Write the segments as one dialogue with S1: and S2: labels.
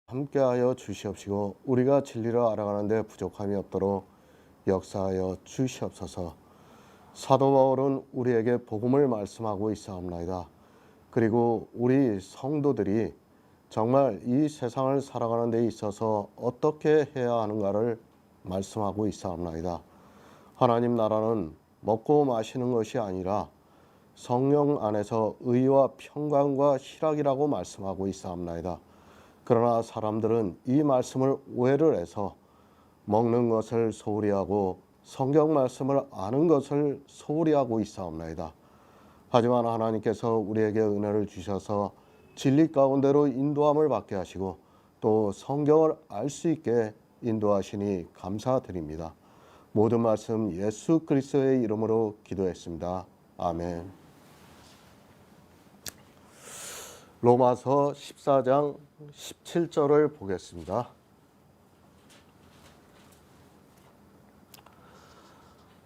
S1: 함께하여 주시옵시고 우리가 진리를 알아가는 데 부족함이 없도록 역사하여 주시옵소서. 사도 바울은 우리에게 복음을 말씀하고 있사옵나이다. 그리고 우리 성도들이 정말 이 세상을 살아가는 데 있어서 어떻게 해야 하는가를 말씀하고 있사옵나이다. 하나님 나라는 먹고 마시는 것이 아니라 성령 안에서 의와 평강과 희락이라고 말씀하고 있사옵나이다. 그러나 사람들은 이 말씀을 오해를 해서 먹는 것을 소홀히 하고 성경 말씀을 아는 것을 소홀히 하고 있사옵나이다. 하지만 하나님께서 우리에게 은혜를 주셔서 진리 가운데로 인도함을 받게 하시고 또 성경을 알 수 있게 인도하시니 감사드립니다. 모든 말씀 예수 그리스도의 이름으로 기도했습니다. 아멘. 로마서 14장 17절을 보겠습니다.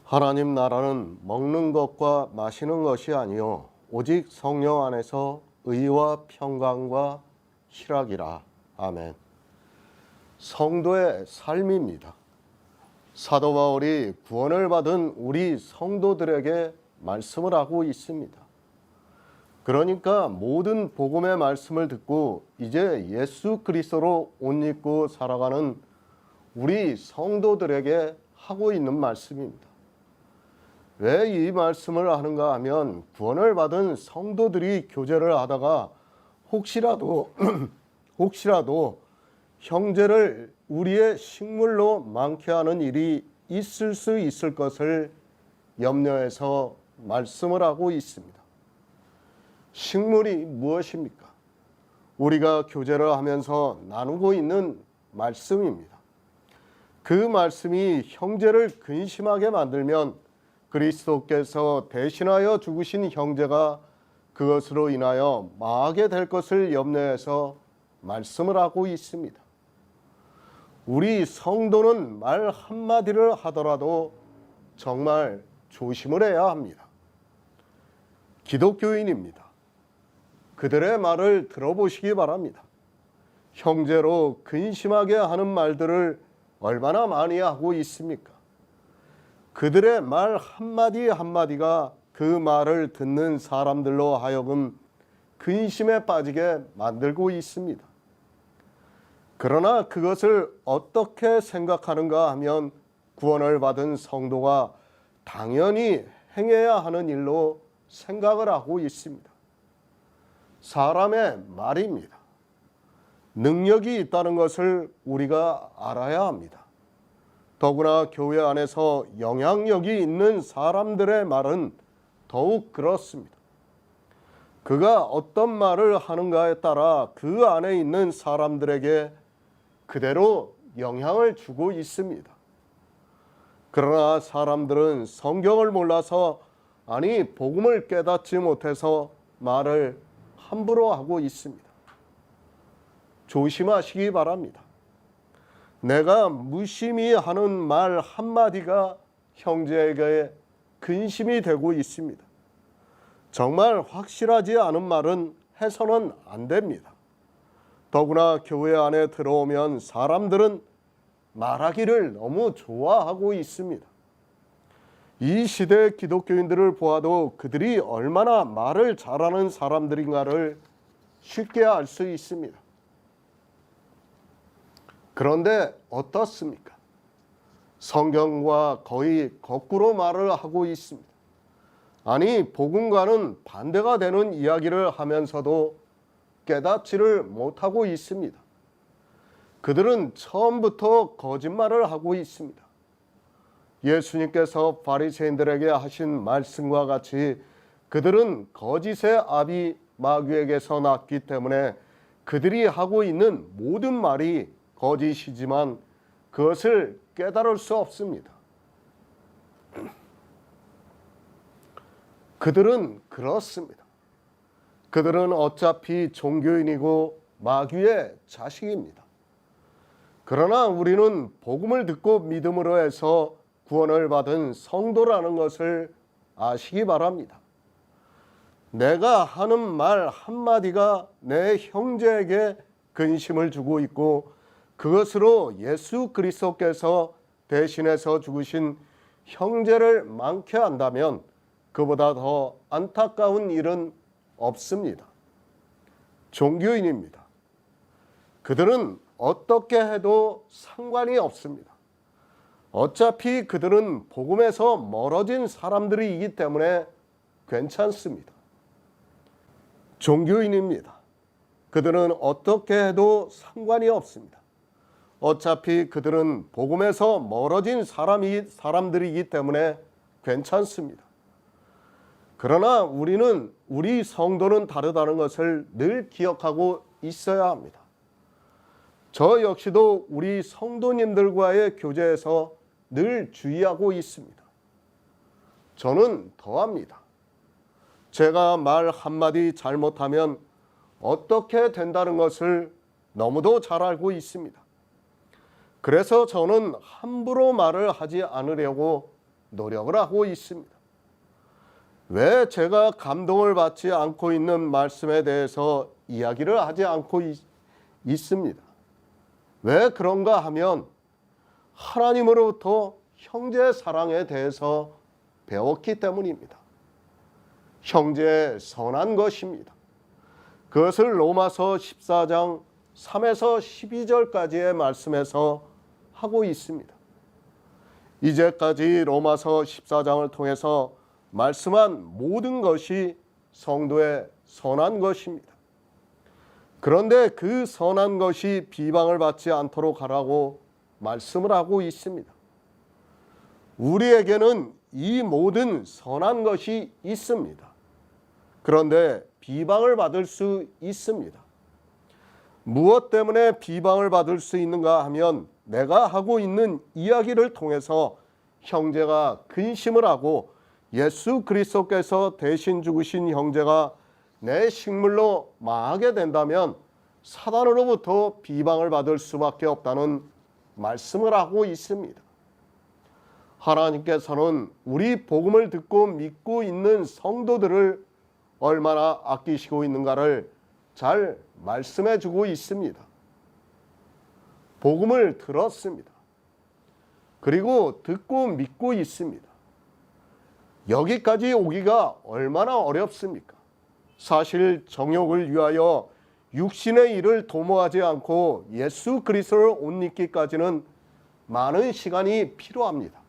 S1: 하나님 나라는 먹는 것과 마시는 것이 아니요 오직 성령 안에서 의와 평강과 희락이라. 아멘. 성도의 삶입니다. 사도 바울이 구원을 받은 우리 성도들에게 말씀을 하고 있습니다. 그러니까 모든 복음의 말씀을 듣고 이제 예수 그리스도로 옷 입고 살아가는 우리 성도들에게 하고 있는 말씀입니다. 왜 이 말씀을 하는가 하면 구원을 받은 성도들이 교제를 하다가 혹시라도 형제를 우리의 식물로 많게 하는 일이 있을 수 있을 것을 염려해서 말씀을 하고 있습니다. 식물이 무엇입니까? 우리가 교제를 하면서 나누고 있는 말씀입니다. 그 말씀이 형제를 근심하게 만들면 그리스도께서 대신하여 죽으신 형제가 그것으로 인하여 망하게 될 것을 염려해서 말씀을 하고 있습니다. 우리 성도는 말 한마디를 하더라도 정말 조심을 해야 합니다. 기독교인입니다. 그들의 말을 들어보시기 바랍니다. 형제로 근심하게 하는 말들을 얼마나 많이 하고 있습니까? 그들의 말 한마디 한마디가 그 말을 듣는 사람들로 하여금 근심에 빠지게 만들고 있습니다. 그러나 그것을 어떻게 생각하는가 하면 구원을 받은 성도가 당연히 행해야 하는 일로 생각을 하고 있습니다. 사람의 말입니다. 능력이 있다는 것을 우리가 알아야 합니다. 더구나 교회 안에서 영향력이 있는 사람들의 말은 더욱 그렇습니다. 그가 어떤 말을 하는가에 따라 그 안에 있는 사람들에게 그대로 영향을 주고 있습니다. 그러나 사람들은 성경을 몰라서 아니 복음을 깨닫지 못해서 말을 함부로 하고 있습니다. 조심하시기 바랍니다. 내가 무심히 하는 말 한마디가 형제에게 근심이 되고 있습니다. 정말 확실하지 않은 말은 해서는 안 됩니다. 더구나 교회 안에 들어오면 사람들은 말하기를 너무 좋아하고 있습니다. 이 시대의 기독교인들을 보아도 그들이 얼마나 말을 잘하는 사람들인가를 쉽게 알 수 있습니다. 그런데 어떻습니까? 성경과 거의 거꾸로 말을 하고 있습니다. 아니 복음과는 반대가 되는 이야기를 하면서도 깨닫지를 못하고 있습니다. 그들은 처음부터 거짓말을 하고 있습니다. 예수님께서 바리새인들에게 하신 말씀과 같이 그들은 거짓의 아비 마귀에게서 났기 때문에 그들이 하고 있는 모든 말이 거짓이지만 그것을 깨달을 수 없습니다. 그들은 그렇습니다. 그들은 어차피 종교인이고 마귀의 자식입니다. 그러나 우리는 복음을 듣고 믿음으로 해서 구원을 받은 성도라는 것을 아시기 바랍니다. 내가 하는 말 한마디가 내 형제에게 근심을 주고 있고 그것으로 예수 그리스도께서 대신해서 죽으신 형제를 망케한다면 그보다 더 안타까운 일은 없습니다. 종교인입니다. 그들은 어떻게 해도 상관이 없습니다. 어차피 그들은 복음에서 멀어진 사람들이기 때문에 괜찮습니다. 종교인입니다. 그들은 어떻게 해도 상관이 없습니다. 어차피 그들은 복음에서 멀어진 사람들이기 때문에 괜찮습니다. 그러나 우리 성도는 다르다는 것을 늘 기억하고 있어야 합니다. 저 역시도 우리 성도님들과의 교제에서 늘 주의하고 있습니다. 저는 더합니다. 제가 말 한마디 잘못하면 어떻게 된다는 것을 너무도 잘 알고 있습니다. 그래서 저는 함부로 말을 하지 않으려고 노력을 하고 있습니다. 왜 제가 감동을 받지 않고 있는 말씀에 대해서 이야기를 하지 않고 있습니다. 왜 그런가 하면 하나님으로부터 형제 사랑에 대해서 배웠기 때문입니다. 형제의 선한 것입니다. 그것을 로마서 14장 3에서 12절까지의 말씀에서 하고 있습니다. 이제까지 로마서 14장을 통해서 말씀한 모든 것이 성도의 선한 것입니다. 그런데 그 선한 것이 비방을 받지 않도록 하라고 말씀을 하고 있습니다. 우리에게는 이 모든 선한 것이 있습니다. 그런데 비방을 받을 수 있습니다. 무엇 때문에 비방을 받을 수 있는가 하면 내가 하고 있는 이야기를 통해서 형제가 근심을 하고 예수 그리스도께서 대신 죽으신 형제가 내 식물로 망하게 된다면 사단으로부터 비방을 받을 수밖에 없다는 말씀을 하고 있습니다. 하나님께서는 우리 복음을 듣고 믿고 있는 성도들을 얼마나 아끼시고 있는가를 잘 말씀해 주고 있습니다. 복음을 들었습니다. 그리고 듣고 믿고 있습니다. 여기까지 오기가 얼마나 어렵습니까? 사실 정욕을 위하여 육신의 일을 도모하지 않고 예수 그리스도를 옷 입기까지는 많은 시간이 필요합니다.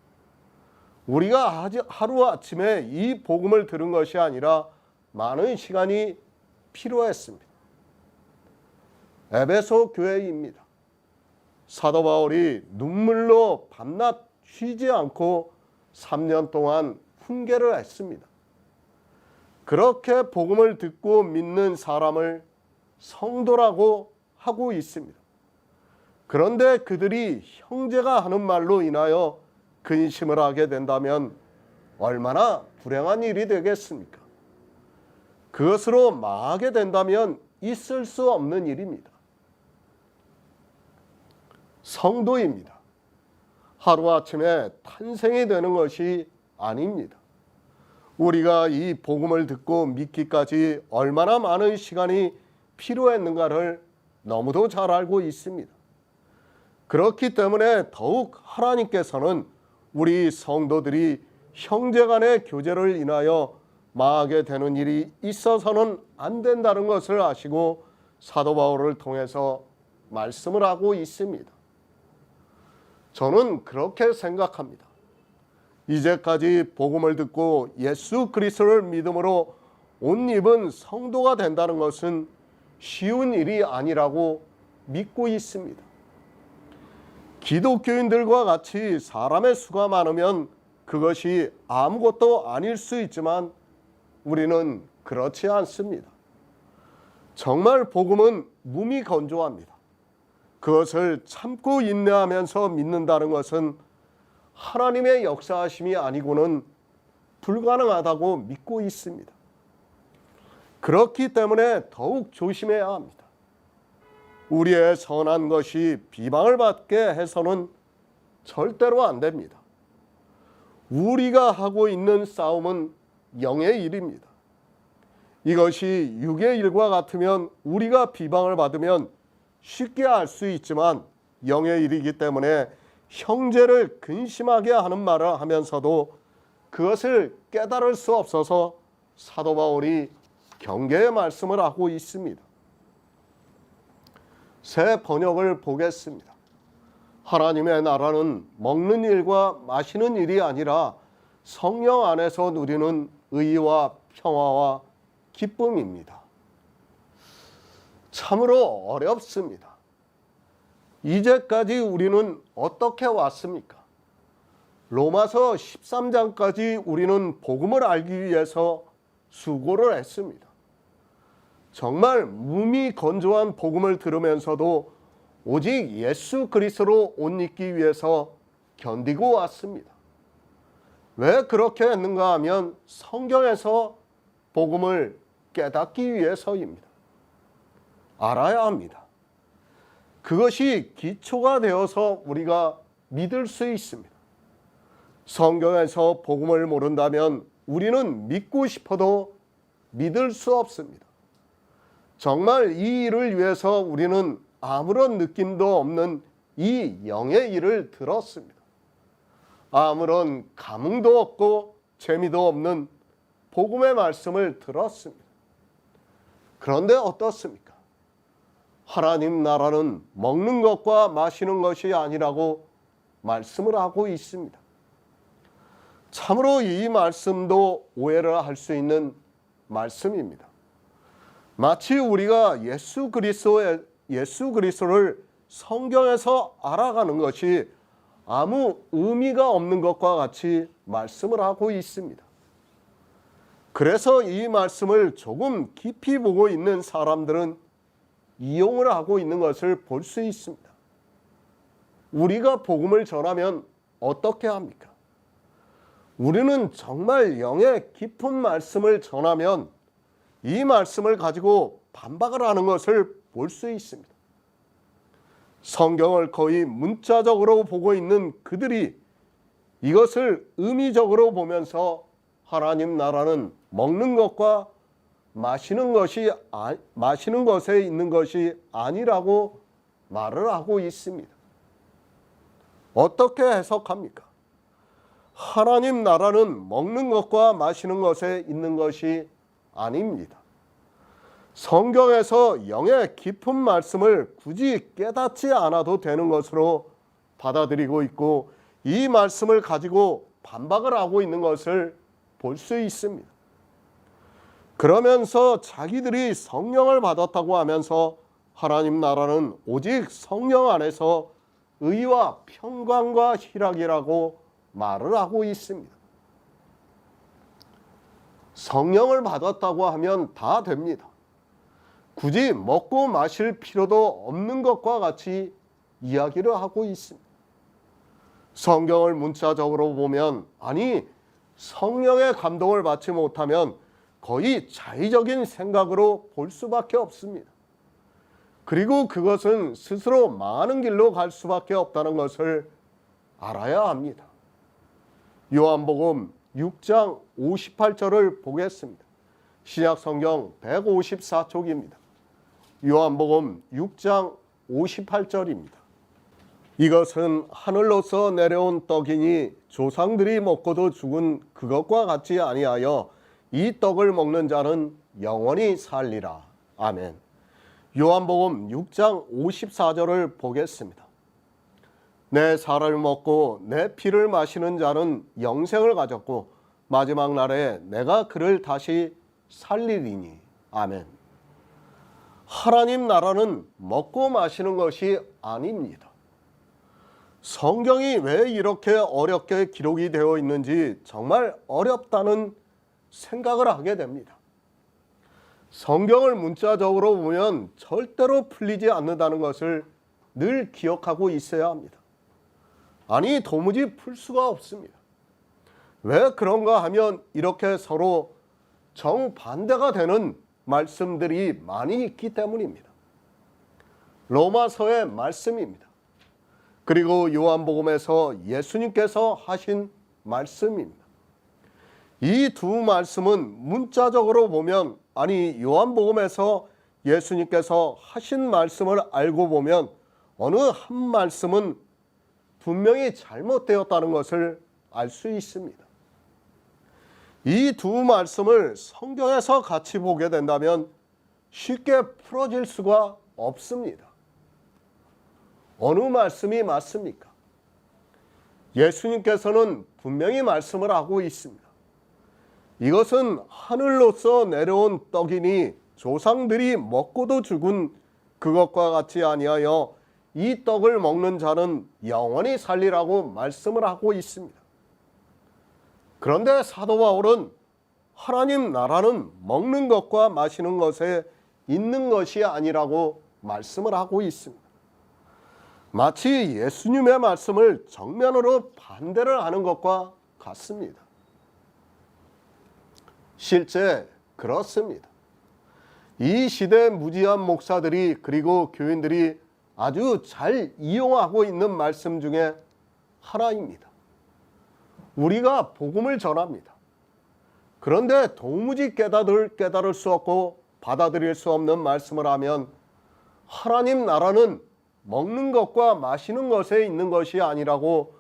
S1: 우리가 하루아침에 이 복음을 들은 것이 아니라 많은 시간이 필요했습니다. 에베소 교회입니다. 사도 바울이 눈물로 밤낮 쉬지 않고 3년 동안 훈계를 했습니다. 그렇게 복음을 듣고 믿는 사람을 성도라고 하고 있습니다. 그런데 그들이 형제가 하는 말로 인하여 근심을 하게 된다면 얼마나 불행한 일이 되겠습니까? 그것으로 망하게 된다면 있을 수 없는 일입니다. 성도입니다. 하루아침에 탄생이 되는 것이 아닙니다. 우리가 이 복음을 듣고 믿기까지 얼마나 많은 시간이 필요했는가를 너무도 잘 알고 있습니다. 그렇기 때문에 더욱 하나님께서는 우리 성도들이 형제간의 교제를 인하여 망하게 되는 일이 있어서는 안 된다는 것을 아시고 사도 바울을 통해서 말씀을 하고 있습니다. 저는 그렇게 생각합니다. 이제까지 복음을 듣고 예수 그리스도를 믿음으로 옷 입은 성도가 된다는 것은 쉬운 일이 아니라고 믿고 있습니다. 기독교인들과 같이 사람의 수가 많으면 그것이 아무것도 아닐 수 있지만 우리는 그렇지 않습니다. 정말 복음은 몸이 건조합니다. 그것을 참고 인내하면서 믿는다는 것은 하나님의 역사하심이 아니고는 불가능하다고 믿고 있습니다. 그렇기 때문에 더욱 조심해야 합니다. 우리의 선한 것이 비방을 받게 해서는 절대로 안 됩니다. 우리가 하고 있는 싸움은 영의 일입니다. 이것이 육의 일과 같으면 우리가 비방을 받으면 쉽게 알 수 있지만 영의 일이기 때문에 형제를 근심하게 하는 말을 하면서도 그것을 깨달을 수 없어서 사도 바울이 경계의 말씀을 하고 있습니다. 새 번역을 보겠습니다. 하나님의 나라는 먹는 일과 마시는 일이 아니라 성령 안에서 누리는 의와 평화와 기쁨입니다. 참으로 어렵습니다. 이제까지 우리는 어떻게 왔습니까? 로마서 13장까지 우리는 복음을 알기 위해서 수고를 했습니다. 정말 몸이 건조한 복음을 들으면서도 오직 예수 그리스도로 옷 입기 위해서 견디고 왔습니다. 왜 그렇게 했는가 하면 성경에서 복음을 깨닫기 위해서입니다. 알아야 합니다. 그것이 기초가 되어서 우리가 믿을 수 있습니다. 성경에서 복음을 모른다면 우리는 믿고 싶어도 믿을 수 없습니다. 정말 이 일을 위해서 우리는 아무런 느낌도 없는 이 영의 일을 들었습니다. 아무런 감흥도 없고 재미도 없는 복음의 말씀을 들었습니다. 그런데 어떻습니까? 하나님 나라는 먹는 것과 마시는 것이 아니라고 말씀을 하고 있습니다. 참으로 이 말씀도 오해를 할 수 있는 말씀입니다. 마치 우리가 예수 그리스도를 성경에서 알아가는 것이 아무 의미가 없는 것과 같이 말씀을 하고 있습니다. 그래서 이 말씀을 조금 깊이 보고 있는 사람들은 이용을 하고 있는 것을 볼 수 있습니다. 우리가 복음을 전하면 어떻게 합니까? 우리는 정말 영의 깊은 말씀을 전하면 이 말씀을 가지고 반박을 하는 것을 볼 수 있습니다. 성경을 거의 문자적으로 보고 있는 그들이 이것을 의미적으로 보면서 하나님 나라는 먹는 것과 마시는 것에 있는 것이 아니라고 말을 하고 있습니다. 어떻게 해석합니까? 하나님 나라는 먹는 것과 마시는 것에 있는 것이 아닙니다. 성경에서 영의 깊은 말씀을 굳이 깨닫지 않아도 되는 것으로 받아들이고 있고 이 말씀을 가지고 반박을 하고 있는 것을 볼 수 있습니다. 그러면서 자기들이 성령을 받았다고 하면서 하나님 나라는 오직 성령 안에서 의와 평강과 희락이라고 말을 하고 있습니다. 성령을 받았다고 하면 다 됩니다. 굳이 먹고 마실 필요도 없는 것과 같이 이야기를 하고 있습니다. 성경을 문자적으로 보면 아니 성령의 감동을 받지 못하면 거의 자의적인 생각으로 볼 수밖에 없습니다. 그리고 그것은 스스로 많은 길로 갈 수밖에 없다는 것을 알아야 합니다. 요한복음 6장 58절을 보겠습니다. 신약성경 154쪽입니다. 요한복음 6장 58절입니다. 이것은 하늘로서 내려온 떡이니 조상들이 먹고도 죽은 그것과 같지 아니하여 이 떡을 먹는 자는 영원히 살리라. 아멘. 요한복음 6장 54절을 보겠습니다. 내 살을 먹고 내 피를 마시는 자는 영생을 가졌고 마지막 날에 내가 그를 다시 살리리니. 아멘. 하나님 나라는 먹고 마시는 것이 아닙니다. 성경이 왜 이렇게 어렵게 기록이 되어 있는지 정말 어렵다는 생각을 하게 됩니다. 성경을 문자적으로 보면 절대로 풀리지 않는다는 것을 늘 기억하고 있어야 합니다. 아니 도무지 풀 수가 없습니다. 왜 그런가 하면 이렇게 서로 정반대가 되는 말씀들이 많이 있기 때문입니다. 로마서의 말씀입니다. 그리고 요한복음에서 예수님께서 하신 말씀입니다. 이 두 말씀은 문자적으로 보면 아니 요한복음에서 예수님께서 하신 말씀을 알고 보면 어느 한 말씀은 분명히 잘못되었다는 것을 알 수 있습니다. 이 두 말씀을 성경에서 같이 보게 된다면 쉽게 풀어질 수가 없습니다. 어느 말씀이 맞습니까? 예수님께서는 분명히 말씀을 하고 있습니다. 이것은 하늘로서 내려온 떡이니 조상들이 먹고도 죽은 그것과 같이 아니하여 이 떡을 먹는 자는 영원히 살리라고 말씀을 하고 있습니다. 그런데 사도 바울은 하나님 나라는 먹는 것과 마시는 것에 있는 것이 아니라고 말씀을 하고 있습니다. 마치 예수님의 말씀을 정면으로 반대를 하는 것과 같습니다. 실제 그렇습니다. 이 시대 무지한 목사들이 그리고 교인들이 아주 잘 이용하고 있는 말씀 중에 하나입니다. 우리가 복음을 전합니다. 그런데 도무지 깨달을 수 없고 받아들일 수 없는 말씀을 하면 하나님 나라는 먹는 것과 마시는 것에 있는 것이 아니라고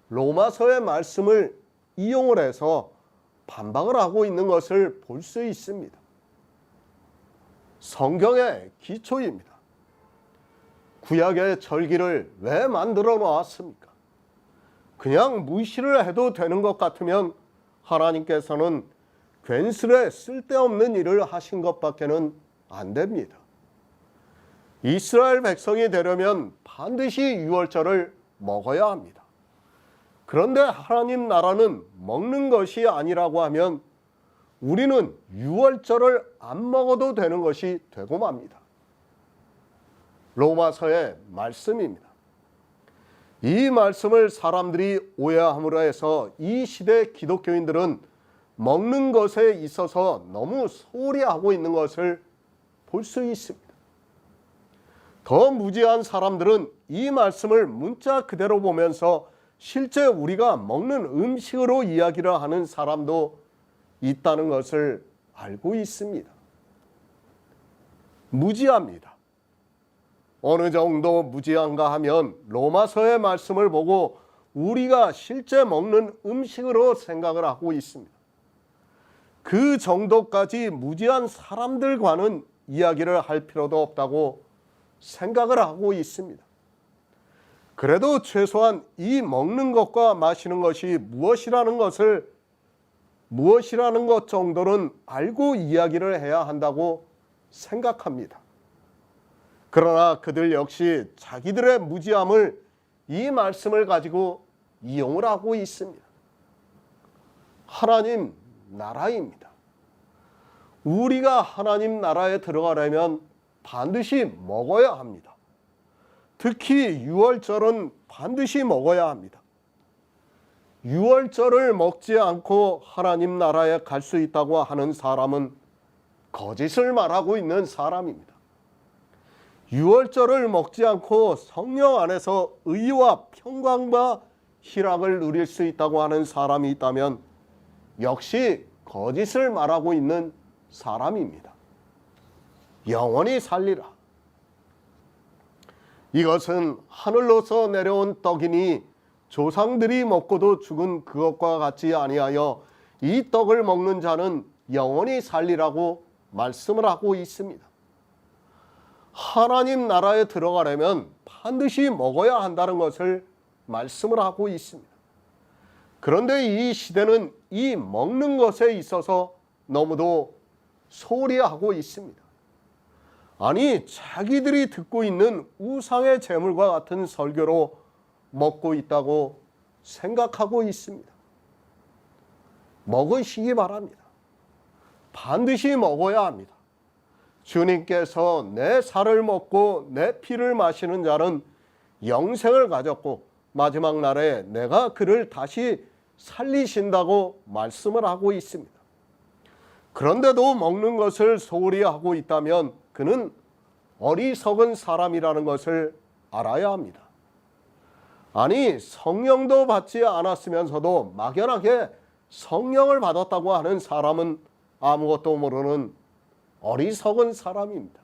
S1: 로마서의 말씀을 이용을 해서 반박을 하고 있는 것을 볼 수 있습니다. 성경의 기초입니다. 구약의 절기를 왜 만들어 놓았습니까? 그냥 무시를 해도 되는 것 같으면 하나님께서는 괜스레 쓸데없는 일을 하신 것밖에는 안 됩니다. 이스라엘 백성이 되려면 반드시 유월절을 먹어야 합니다. 그런데 하나님 나라는 먹는 것이 아니라고 하면 우리는 유월절을 안 먹어도 되는 것이 되고 맙니다. 로마서의 말씀입니다. 이 말씀을 사람들이 오해함으로 해서 이 시대 기독교인들은 먹는 것에 있어서 너무 소홀히 하고 있는 것을 볼 수 있습니다. 더 무지한 사람들은 이 말씀을 문자 그대로 보면서 실제 우리가 먹는 음식으로 이야기를 하는 사람도 있다는 것을 알고 있습니다. 무지합니다. 어느 정도 무지한가 하면 로마서의 말씀을 보고 우리가 실제 먹는 음식으로 생각을 하고 있습니다. 그 정도까지 무지한 사람들과는 이야기를 할 필요도 없다고 생각을 하고 있습니다. 그래도 최소한 이 먹는 것과 마시는 것이 무엇이라는 것 정도는 알고 이야기를 해야 한다고 생각합니다. 그러나 그들 역시 자기들의 무지함을 이 말씀을 가지고 이용을 하고 있습니다. 하나님 나라입니다. 우리가 하나님 나라에 들어가려면 반드시 먹어야 합니다. 특히 유월절은 반드시 먹어야 합니다. 유월절을 먹지 않고 하나님 나라에 갈 수 있다고 하는 사람은 거짓을 말하고 있는 사람입니다. 유월절을 먹지 않고 성령 안에서 의와 평강과 희락을 누릴 수 있다고 하는 사람이 있다면 역시 거짓을 말하고 있는 사람입니다. 영원히 살리라. 이것은 하늘로서 내려온 떡이니 조상들이 먹고도 죽은 그것과 같이 아니하여 이 떡을 먹는 자는 영원히 살리라고 말씀을 하고 있습니다. 하나님 나라에 들어가려면 반드시 먹어야 한다는 것을 말씀을 하고 있습니다. 그런데 이 시대는 이 먹는 것에 있어서 너무도 소홀히 하고 있습니다. 아니, 자기들이 듣고 있는 우상의 제물과 같은 설교로 먹고 있다고 생각하고 있습니다. 먹으시기 바랍니다. 반드시 먹어야 합니다. 주님께서 내 살을 먹고 내 피를 마시는 자는 영생을 가졌고 마지막 날에 내가 그를 다시 살리신다고 말씀을 하고 있습니다. 그런데도 먹는 것을 소홀히 하고 있다면 그는 어리석은 사람이라는 것을 알아야 합니다. 아니, 성령도 받지 않았으면서도 막연하게 성령을 받았다고 하는 사람은 아무것도 모르는 어리석은 사람입니다.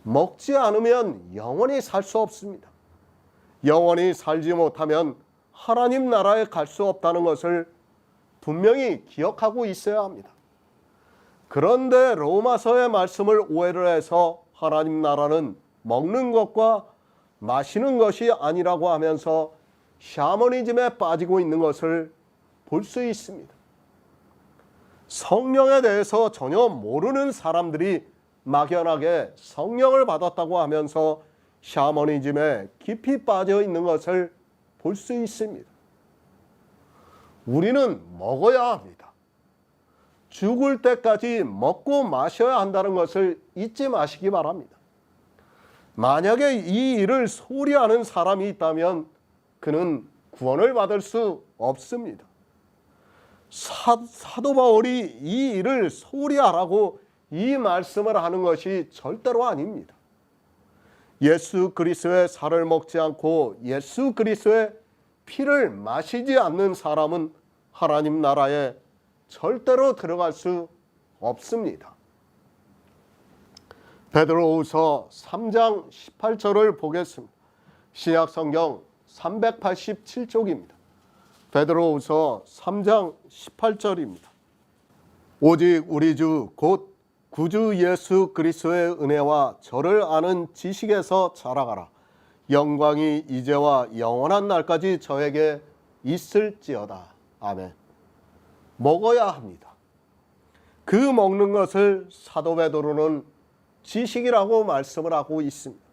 S1: 먹지 않으면 영원히 살 수 없습니다. 영원히 살지 못하면 하나님 나라에 갈 수 없다는 것을 분명히 기억하고 있어야 합니다. 그런데 로마서의 말씀을 오해를 해서 하나님 나라는 먹는 것과 마시는 것이 아니라고 하면서 샤머니즘에 빠지고 있는 것을 볼 수 있습니다. 성령에 대해서 전혀 모르는 사람들이 막연하게 성령을 받았다고 하면서 샤머니즘에 깊이 빠져 있는 것을 볼 수 있습니다. 우리는 먹어야 합니다. 죽을 때까지 먹고 마셔야 한다는 것을 잊지 마시기 바랍니다. 만약에 이 일을 소홀히 하는 사람이 있다면 그는 구원을 받을 수 없습니다. 사도 바울이 이 일을 소홀히 하라고 이 말씀을 하는 것이 절대로 아닙니다. 예수 그리스도의 살을 먹지 않고 예수 그리스도의 피를 마시지 않는 사람은 하나님 나라에 절대로 들어갈 수 없습니다. 베드로후서 3장 18절을 보겠습니다. 신약성경 387쪽입니다. 베드로후서 3장 18절입니다. 오직 우리 주 곧 구주 예수 그리스도의 은혜와 저를 아는 지식에서 자라가라. 영광이 이제와 영원한 날까지 저에게 있을지어다. 아멘. 먹어야 합니다. 그 먹는 것을 사도 베드로는 지식이라고 말씀을 하고 있습니다.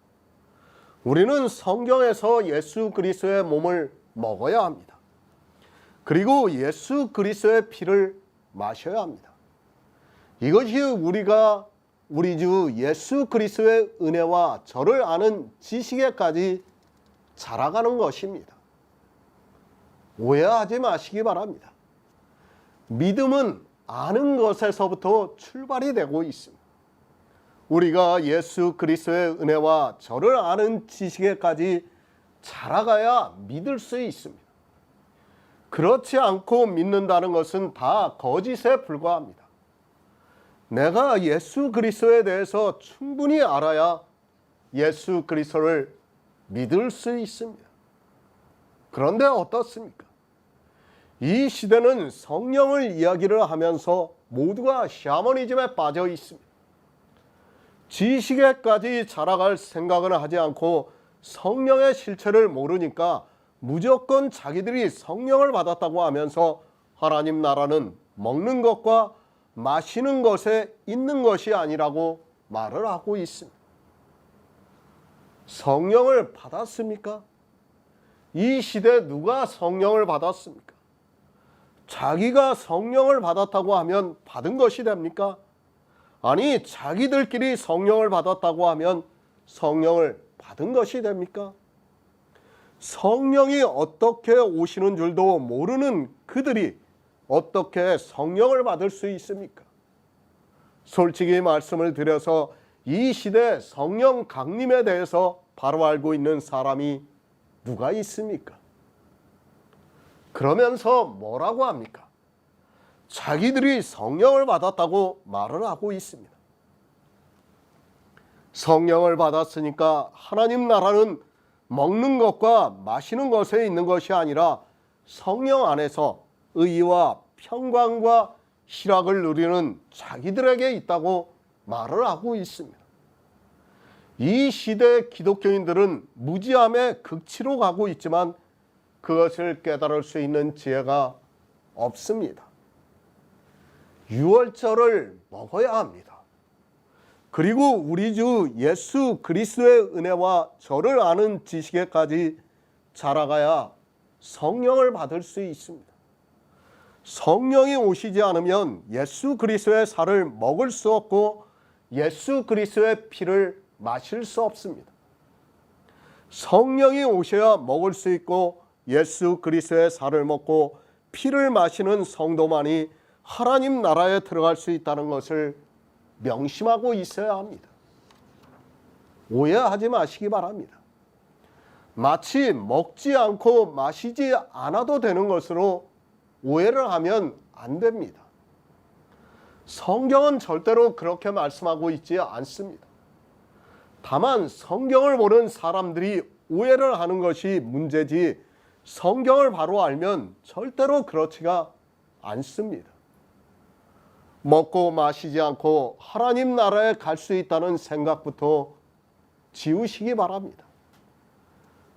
S1: 우리는 성경에서 예수 그리스도의 몸을 먹어야 합니다. 그리고 예수 그리스도의 피를 마셔야 합니다. 이것이 우리가 우리 주 예수 그리스도의 은혜와 저를 아는 지식에까지 자라가는 것입니다. 오해하지 마시기 바랍니다. 믿음은 아는 것에서부터 출발이 되고 있습니다. 우리가 예수 그리스도의 은혜와 저를 아는 지식에까지 자라가야 믿을 수 있습니다. 그렇지 않고 믿는다는 것은 다 거짓에 불과합니다. 내가 예수 그리스도에 대해서 충분히 알아야 예수 그리스도를 믿을 수 있습니다. 그런데 어떻습니까? 이 시대는 성령을 이야기를 하면서 모두가 샤머니즘에 빠져 있습니다. 지식에까지 자라갈 생각은 하지 않고 성령의 실체를 모르니까 무조건 자기들이 성령을 받았다고 하면서 하나님 나라는 먹는 것과 마시는 것에 있는 것이 아니라고 말을 하고 있습니다. 성령을 받았습니까? 이 시대에 누가 성령을 받았습니까? 자기가 성령을 받았다고 하면 받은 것이 됩니까? 아니, 자기들끼리 성령을 받았다고 하면 성령을 받은 것이 됩니까? 성령이 어떻게 오시는 줄도 모르는 그들이 어떻게 성령을 받을 수 있습니까? 솔직히 말씀을 드려서 이 시대 성령 강림에 대해서 바로 알고 있는 사람이 누가 있습니까? 그러면서 뭐라고 합니까? 자기들이 성령을 받았다고 말을 하고 있습니다. 성령을 받았으니까 하나님 나라는 먹는 것과 마시는 것에 있는 것이 아니라 성령 안에서 의와 평강과 희락을 누리는 자기들에게 있다고 말을 하고 있습니다. 이 시대 기독교인들은 무지함의 극치로 가고 있지만 그것을 깨달을 수 있는 지혜가 없습니다. 유월절을 먹어야 합니다. 그리고 우리 주 예수 그리스도의 은혜와 저를 아는 지식에까지 자라가야 성령을 받을 수 있습니다. 성령이 오시지 않으면 예수 그리스도의 살을 먹을 수 없고 예수 그리스도의 피를 마실 수 없습니다. 성령이 오셔야 먹을 수 있고 예수 그리스도의 살을 먹고 피를 마시는 성도만이 하나님 나라에 들어갈 수 있다는 것을 명심하고 있어야 합니다. 오해하지 마시기 바랍니다. 마치 먹지 않고 마시지 않아도 되는 것으로 오해를 하면 안 됩니다. 성경은 절대로 그렇게 말씀하고 있지 않습니다. 다만 성경을 보는 사람들이 오해를 하는 것이 문제지 성경을 바로 알면 절대로 그렇지가 않습니다. 먹고 마시지 않고 하나님 나라에 갈 수 있다는 생각부터 지우시기 바랍니다.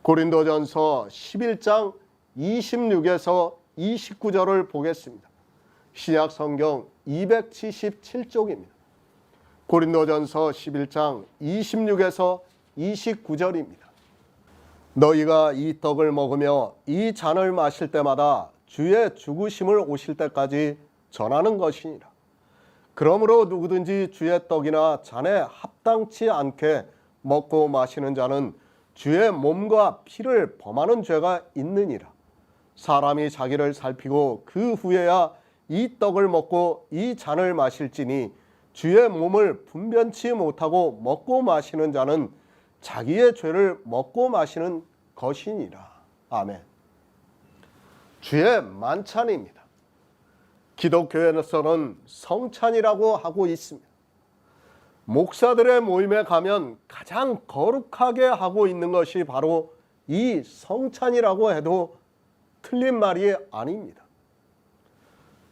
S1: 고린도전서 11장 26에서 29절을 보겠습니다. 신약 성경 277쪽입니다. 고린도전서 11장 26에서 29절입니다. 너희가 이 떡을 먹으며 이 잔을 마실 때마다 주의 죽으심을 오실 때까지 전하는 것이니라. 그러므로 누구든지 주의 떡이나 잔에 합당치 않게 먹고 마시는 자는 주의 몸과 피를 범하는 죄가 있느니라. 사람이 자기를 살피고 그 후에야 이 떡을 먹고 이 잔을 마실지니 주의 몸을 분변치 못하고 먹고 마시는 자는 자기의 죄를 먹고 마시는 것이니라. 아멘. 주의 만찬입니다. 기독교에서는 성찬이라고 하고 있습니다. 목사들의 모임에 가면 가장 거룩하게 하고 있는 것이 바로 이 성찬이라고 해도 틀린 말이 아닙니다.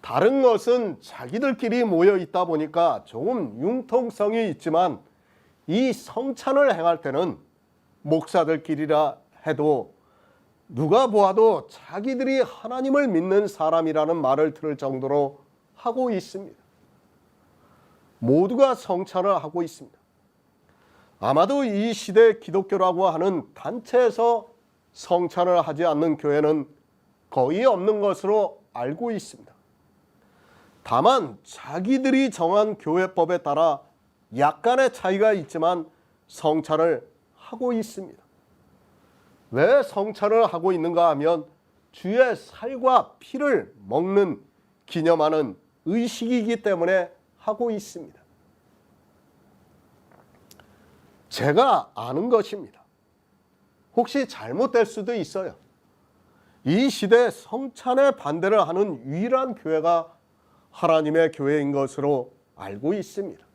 S1: 다른 것은 자기들끼리 모여 있다 보니까 조금 융통성이 있지만 이 성찬을 행할 때는 목사들끼리라 해도 누가 보아도 자기들이 하나님을 믿는 사람이라는 말을 들을 정도로 하고 있습니다. 모두가 성찬을 하고 있습니다. 아마도 이 시대 기독교라고 하는 단체에서 성찬을 하지 않는 교회는 거의 없는 것으로 알고 있습니다. 다만 자기들이 정한 교회법에 따라 약간의 차이가 있지만 성찬을 하고 있습니다. 왜 성찬을 하고 있는가 하면 주의 살과 피를 먹는 기념하는 의식이기 때문에 하고 있습니다. 제가 아는 것입니다. 혹시 잘못될 수도 있어요. 이 시대 성찬에 반대를 하는 유일한 교회가 하나님의 교회인 것으로 알고 있습니다.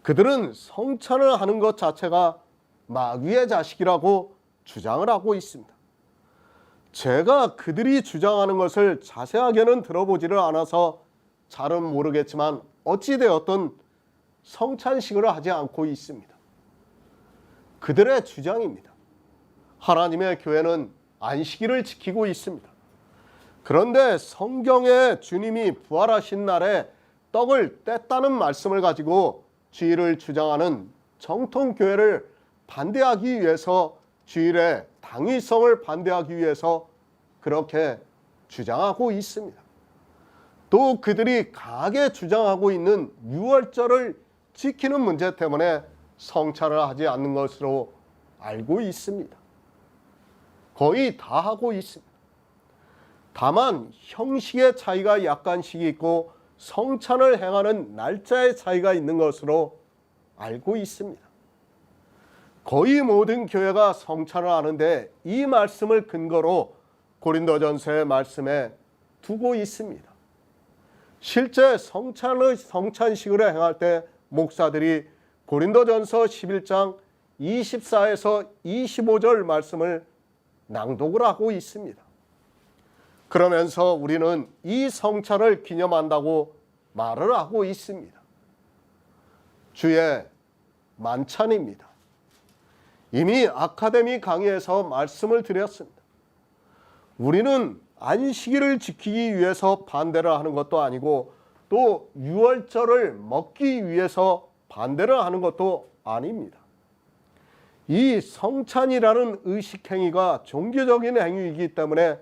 S1: 그들은 성찬을 하는 것 자체가 마귀의 자식이라고 주장을 하고 있습니다. 제가 그들이 주장하는 것을 자세하게는 들어보지를 않아서 잘은 모르겠지만 어찌되었든 성찬식을 하지 않고 있습니다. 그들의 주장입니다. 하나님의 교회는 안식일을 지키고 있습니다. 그런데 성경에 주님이 부활하신 날에 떡을 뗐다는 말씀을 가지고 주일을 주장하는 정통교회를 반대하기 위해서 주일의 당위성을 반대하기 위해서 그렇게 주장하고 있습니다. 또 그들이 강하게 주장하고 있는 유월절을 지키는 문제 때문에 성찬을 하지 않는 것으로 알고 있습니다. 거의 다 하고 있습니다. 다만 형식의 차이가 약간씩 있고 성찬을 행하는 날짜의 차이가 있는 것으로 알고 있습니다. 거의 모든 교회가 성찬을 하는데 이 말씀을 근거로 고린도전서의 말씀에 두고 있습니다. 실제 성찬식을 행할 때 목사들이 고린도전서 11장 24에서 25절 말씀을 낭독을 하고 있습니다. 그러면서 우리는 이 성찬을 기념한다고 말을 하고 있습니다. 주의 만찬입니다. 이미 아카데미 강의에서 말씀을 드렸습니다. 우리는 안식일을 지키기 위해서 반대를 하는 것도 아니고 또 유월절을 먹기 위해서 반대를 하는 것도 아닙니다. 이 성찬이라는 의식행위가 종교적인 행위이기 때문에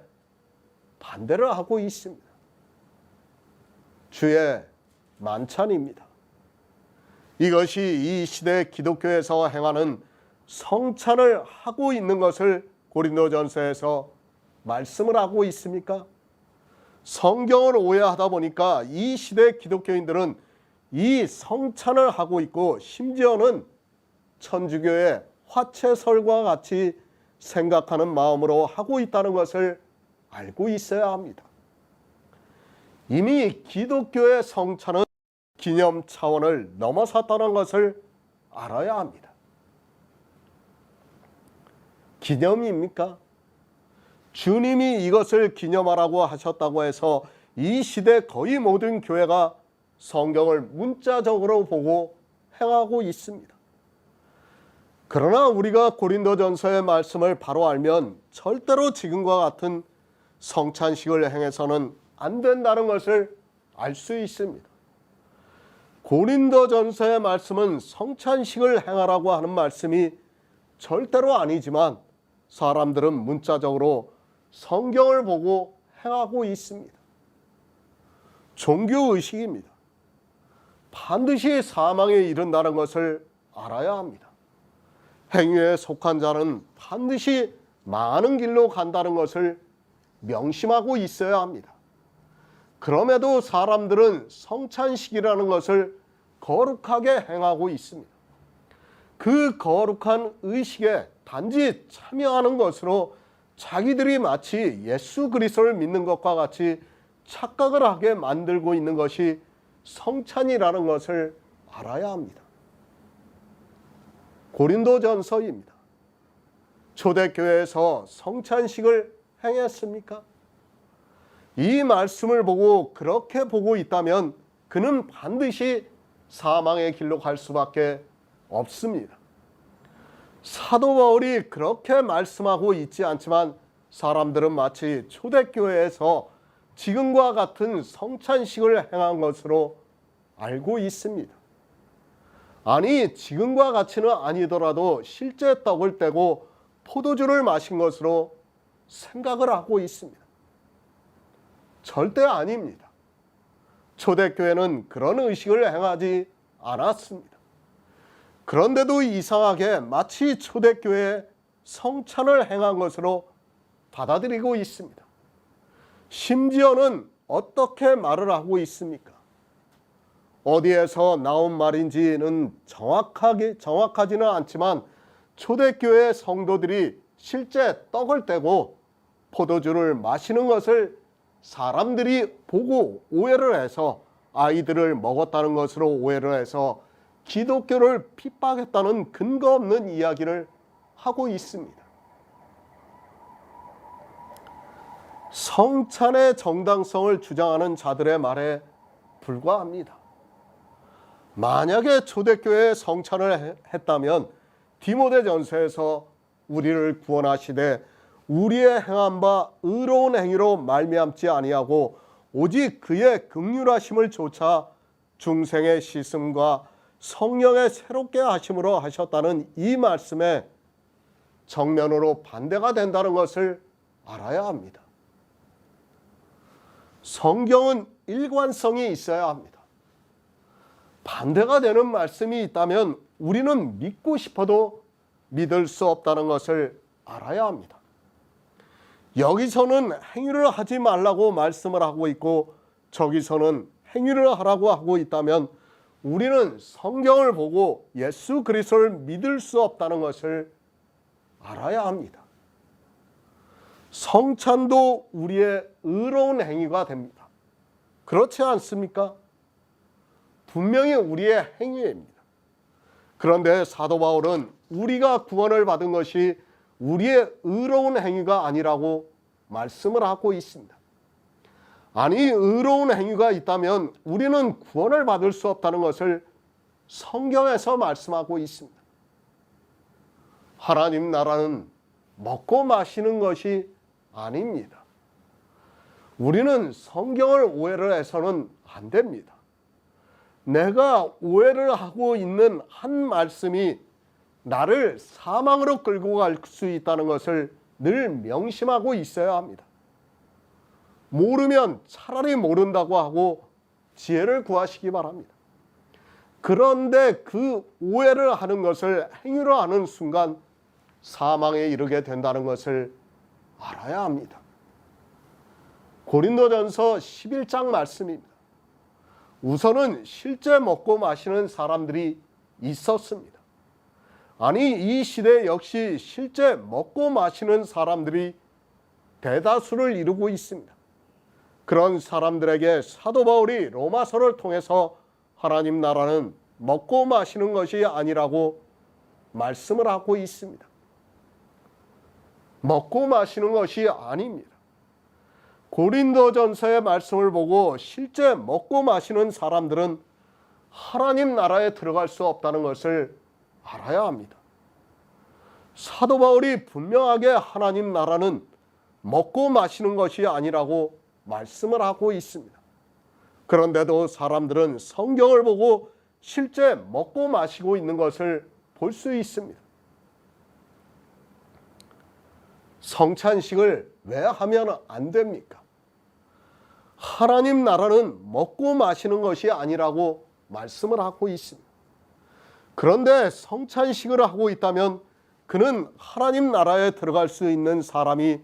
S1: 반대를 하고 있습니다. 주의 만찬입니다. 이것이 이 시대 기독교에서 행하는 성찬을 하고 있는 것을 고린도전서에서 말씀을 하고 있습니까? 성경을 오해하다 보니까 이 시대 기독교인들은 이 성찬을 하고 있고 심지어는 천주교의 화채설과 같이 생각하는 마음으로 하고 있다는 것을 알고 있어야 합니다. 이미 기독교의 성찬은 기념 차원을 넘어섰다는 것을 알아야 합니다. 기념입니까? 주님이 이것을 기념하라고 하셨다고 해서 이 시대 거의 모든 교회가 성경을 문자적으로 보고 행하고 있습니다. 그러나 우리가 고린도전서의 말씀을 바로 알면 절대로 지금과 같은 성찬식을 행해서는 안 된다는 것을 알 수 있습니다. 고린도전서의 말씀은 성찬식을 행하라고 하는 말씀이 절대로 아니지만 사람들은 문자적으로 성경을 보고 행하고 있습니다. 종교의식입니다. 반드시 사망에 이른다는 것을 알아야 합니다. 행위에 속한 자는 반드시 망하는 길로 간다는 것을 명심하고 있어야 합니다. 그럼에도 사람들은 성찬식이라는 것을 거룩하게 행하고 있습니다. 그 거룩한 의식에 단지 참여하는 것으로 자기들이 마치 예수 그리스도를 믿는 것과 같이 착각을 하게 만들고 있는 것이 성찬이라는 것을 알아야 합니다. 고린도전서입니다. 초대교회에서 성찬식을 행했습니까? 이 말씀을 보고 그렇게 보고 있다면 그는 반드시 사망의 길로 갈 수밖에 없습니다. 사도 바울이 그렇게 말씀하고 있지 않지만 사람들은 마치 초대교회에서 지금과 같은 성찬식을 행한 것으로 알고 있습니다. 아니, 지금과 같이는 아니더라도 실제 떡을 떼고 포도주를 마신 것으로 생각을 하고 있습니다. 절대 아닙니다. 초대교회는 그런 의식을 행하지 않았습니다. 그런데도 이상하게 마치 초대교회의 성찬을 행한 것으로 받아들이고 있습니다. 심지어는 어떻게 말을 하고 있습니까? 어디에서 나온 말인지는 정확하지는 않지만 초대교회 성도들이 실제 떡을 떼고 포도주를 마시는 것을 사람들이 보고 오해를 해서 아이들을 먹었다는 것으로 오해를 해서 기독교를 핍박했다는 근거 없는 이야기를 하고 있습니다. 성찬의 정당성을 주장하는 자들의 말에 불과합니다. 만약에 초대교회에 성찬을 했다면 디모데전서에서 우리를 구원하시되 우리의 행한 바 의로운 행위로 말미암지 아니하고 오직 그의 긍휼하심을 조차 중생의 씻음과 성령의 새롭게 하심으로 하셨다는 이 말씀에 정면으로 반대가 된다는 것을 알아야 합니다. 성경은 일관성이 있어야 합니다. 반대가 되는 말씀이 있다면 우리는 믿고 싶어도 믿을 수 없다는 것을 알아야 합니다. 여기서는 행위를 하지 말라고 말씀을 하고 있고 저기서는 행위를 하라고 하고 있다면 우리는 성경을 보고 예수 그리스도를 믿을 수 없다는 것을 알아야 합니다. 성찬도 우리의 의로운 행위가 됩니다. 그렇지 않습니까? 분명히 우리의 행위입니다. 그런데 사도 바울은 우리가 구원을 받은 것이 우리의 의로운 행위가 아니라고 말씀을 하고 있습니다. 아니, 의로운 행위가 있다면 우리는 구원을 받을 수 없다는 것을 성경에서 말씀하고 있습니다. 하나님 나라는 먹고 마시는 것이 아닙니다. 우리는 성경을 오해를 해서는 안 됩니다. 내가 오해를 하고 있는 한 말씀이 나를 사망으로 끌고 갈 수 있다는 것을 늘 명심하고 있어야 합니다. 모르면 차라리 모른다고 하고 지혜를 구하시기 바랍니다. 그런데 그 오해를 하는 것을 행위로 하는 순간 사망에 이르게 된다는 것을 알아야 합니다. 고린도전서 11장 말씀입니다. 우선은 실제 먹고 마시는 사람들이 있었습니다. 아니, 이 시대 역시 실제 먹고 마시는 사람들이 대다수를 이루고 있습니다. 그런 사람들에게 사도 바울이 로마서를 통해서 하나님 나라는 먹고 마시는 것이 아니라고 말씀을 하고 있습니다. 먹고 마시는 것이 아닙니다. 고린도전서의 말씀을 보고 실제 먹고 마시는 사람들은 하나님 나라에 들어갈 수 없다는 것을 알아야 합니다. 사도 바울이 분명하게 하나님 나라는 먹고 마시는 것이 아니라고 말씀을 하고 있습니다. 그런데도 사람들은 성경을 보고 실제 먹고 마시고 있는 것을 볼 수 있습니다. 성찬식을 왜 하면 안 됩니까? 하나님 나라는 먹고 마시는 것이 아니라고 말씀을 하고 있습니다. 그런데 성찬식을 하고 있다면 그는 하나님 나라에 들어갈 수 있는 사람이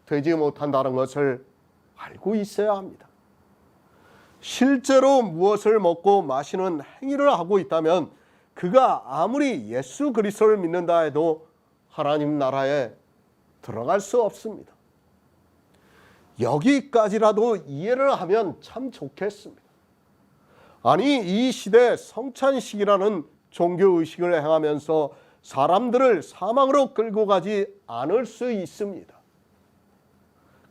S1: 되지 못한다는 것을 알고 있어야 합니다. 실제로 무엇을 먹고 마시는 행위를 하고 있다면 그가 아무리 예수 그리스도를 믿는다 해도 하나님 나라에 들어갈 수 없습니다. 여기까지라도 이해를 하면 참 좋겠습니다. 아니, 이 시대 성찬식이라는 종교의식을 행하면서 사람들을 사망으로 끌고 가지 않을 수 있습니다.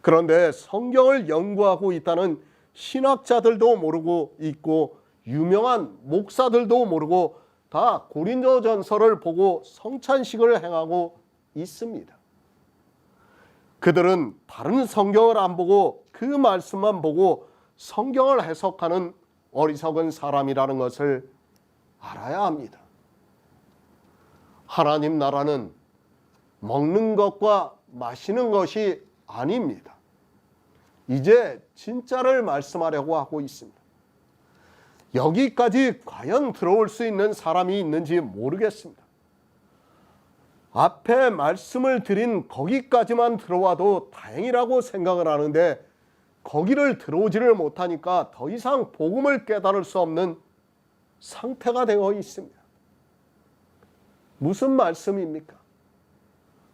S1: 그런데 성경을 연구하고 있다는 신학자들도 모르고 있고 유명한 목사들도 모르고 다 고린도전서를 보고 성찬식을 행하고 있습니다. 그들은 다른 성경을 안 보고 그 말씀만 보고 성경을 해석하는 어리석은 사람이라는 것을 알아야 합니다. 하나님 나라는 먹는 것과 마시는 것이 아닙니다. 이제 진짜를 말씀하려고 하고 있습니다. 여기까지 과연 들어올 수 있는 사람이 있는지 모르겠습니다. 앞에 말씀을 드린 거기까지만 들어와도 다행이라고 생각을 하는데 거기를 들어오지를 못하니까 더 이상 복음을 깨달을 수 없는 상태가 되어 있습니다. 무슨 말씀입니까?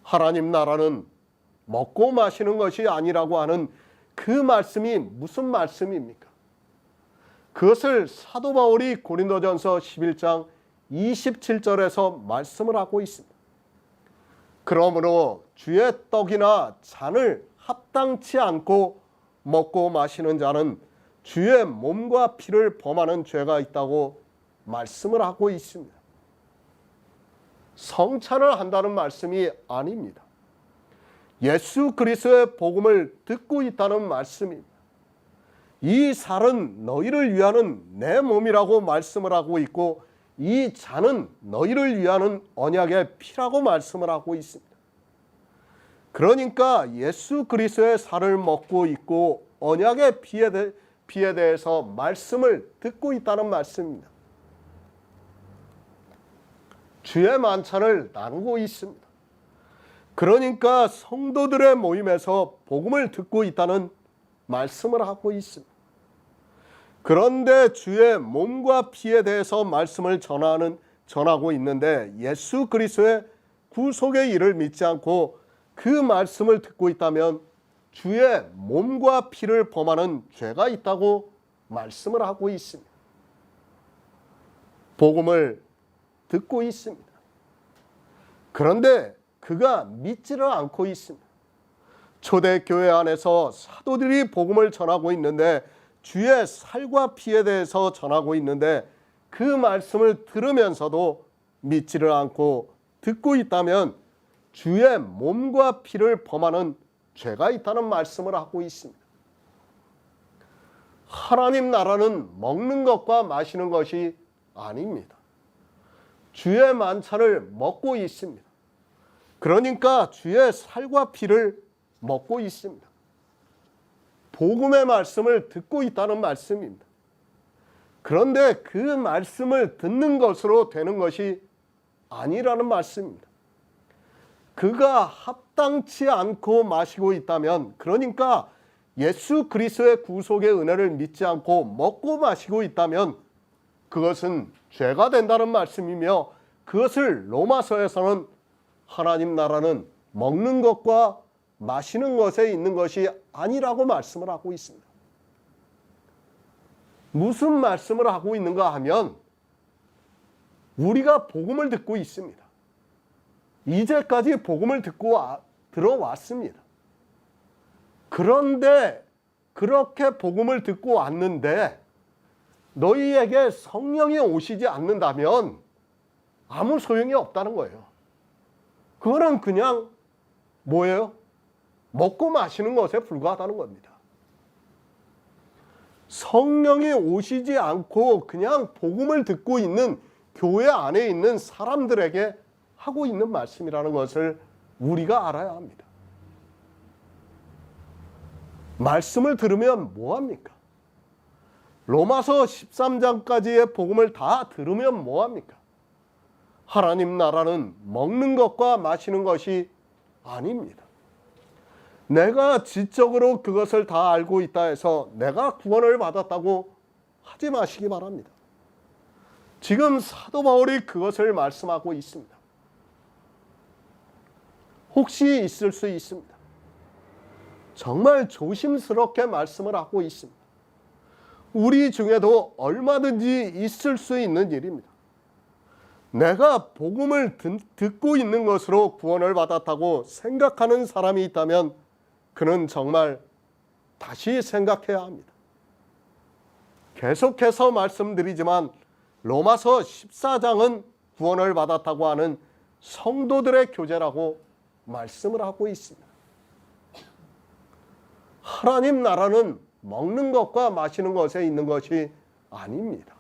S1: 하나님 나라는 먹고 마시는 것이 아니라고 하는 그 말씀이 무슨 말씀입니까? 그것을 사도 바울이 고린도전서 11장 27절에서 말씀을 하고 있습니다. 그러므로 주의 떡이나 잔을 합당치 않고 먹고 마시는 자는 주의 몸과 피를 범하는 죄가 있다고 말씀을 하고 있습니다. 성찬을 한다는 말씀이 아닙니다. 예수 그리스도의 복음을 듣고 있다는 말씀입니다. 이 살은 너희를 위하는 내 몸이라고 말씀을 하고 있고 이 잔은 너희를 위하는 언약의 피라고 말씀을 하고 있습니다. 그러니까 예수 그리스도의 살을 먹고 있고 언약의 피에 대해서 말씀을 듣고 있다는 말씀입니다. 주의 만찬을 나누고 있습니다. 그러니까 성도들의 모임에서 복음을 듣고 있다는 말씀을 하고 있습니다. 그런데 주의 몸과 피에 대해서 말씀을 전하고 있는데 예수 그리스도의 구속의 일을 믿지 않고 그 말씀을 듣고 있다면 주의 몸과 피를 범하는 죄가 있다고 말씀을 하고 있습니다. 복음을 듣고 있습니다. 그런데 그가 믿지를 않고 있습니다. 초대교회 안에서 사도들이 복음을 전하고 있는데 주의 살과 피에 대해서 전하고 있는데 그 말씀을 들으면서도 믿지를 않고 듣고 있다면 주의 몸과 피를 범하는 죄가 있다는 말씀을 하고 있습니다. 하나님 나라는 먹는 것과 마시는 것이 아닙니다. 주의 만찬을 먹고 있습니다. 그러니까 주의 살과 피를 먹고 있습니다. 복음의 말씀을 듣고 있다는 말씀입니다. 그런데 그 말씀을 듣는 것으로 되는 것이 아니라는 말씀입니다. 그가 합당치 않고 마시고 있다면, 그러니까 예수 그리스도의 구속의 은혜를 믿지 않고 먹고 마시고 있다면 그것은 죄가 된다는 말씀이며, 그것을 로마서에서는 하나님 나라는 먹는 것과 마시는 것에 있는 것이 아니라고 말씀을 하고 있습니다. 무슨 말씀을 하고 있는가 하면 우리가 복음을 듣고 있습니다. 이제까지 복음을 들어왔습니다. 그런데 그렇게 복음을 듣고 왔는데 너희에게 성령이 오시지 않는다면 아무 소용이 없다는 거예요. 그거는 그냥 뭐예요? 먹고 마시는 것에 불과하다는 겁니다. 성령이 오시지 않고 그냥 복음을 듣고 있는 교회 안에 있는 사람들에게 하고 있는 말씀이라는 것을 우리가 알아야 합니다. 말씀을 들으면 뭐합니까? 로마서 13장까지의 복음을 다 들으면 뭐합니까? 하나님 나라는 먹는 것과 마시는 것이 아닙니다. 내가 지적으로 그것을 다 알고 있다 해서 내가 구원을 받았다고 하지 마시기 바랍니다. 지금 사도 바울이 그것을 말씀하고 있습니다. 혹시 있을 수 있습니다. 정말 조심스럽게 말씀을 하고 있습니다. 우리 중에도 얼마든지 있을 수 있는 일입니다. 내가 복음을 듣고 있는 것으로 구원을 받았다고 생각하는 사람이 있다면 그는 정말 다시 생각해야 합니다. 계속해서 말씀드리지만 로마서 14장은 구원을 받았다고 하는 성도들의 교제라고 말씀을 하고 있습니다. 하나님 나라는 먹는 것과 마시는 것에 있는 것이 아닙니다.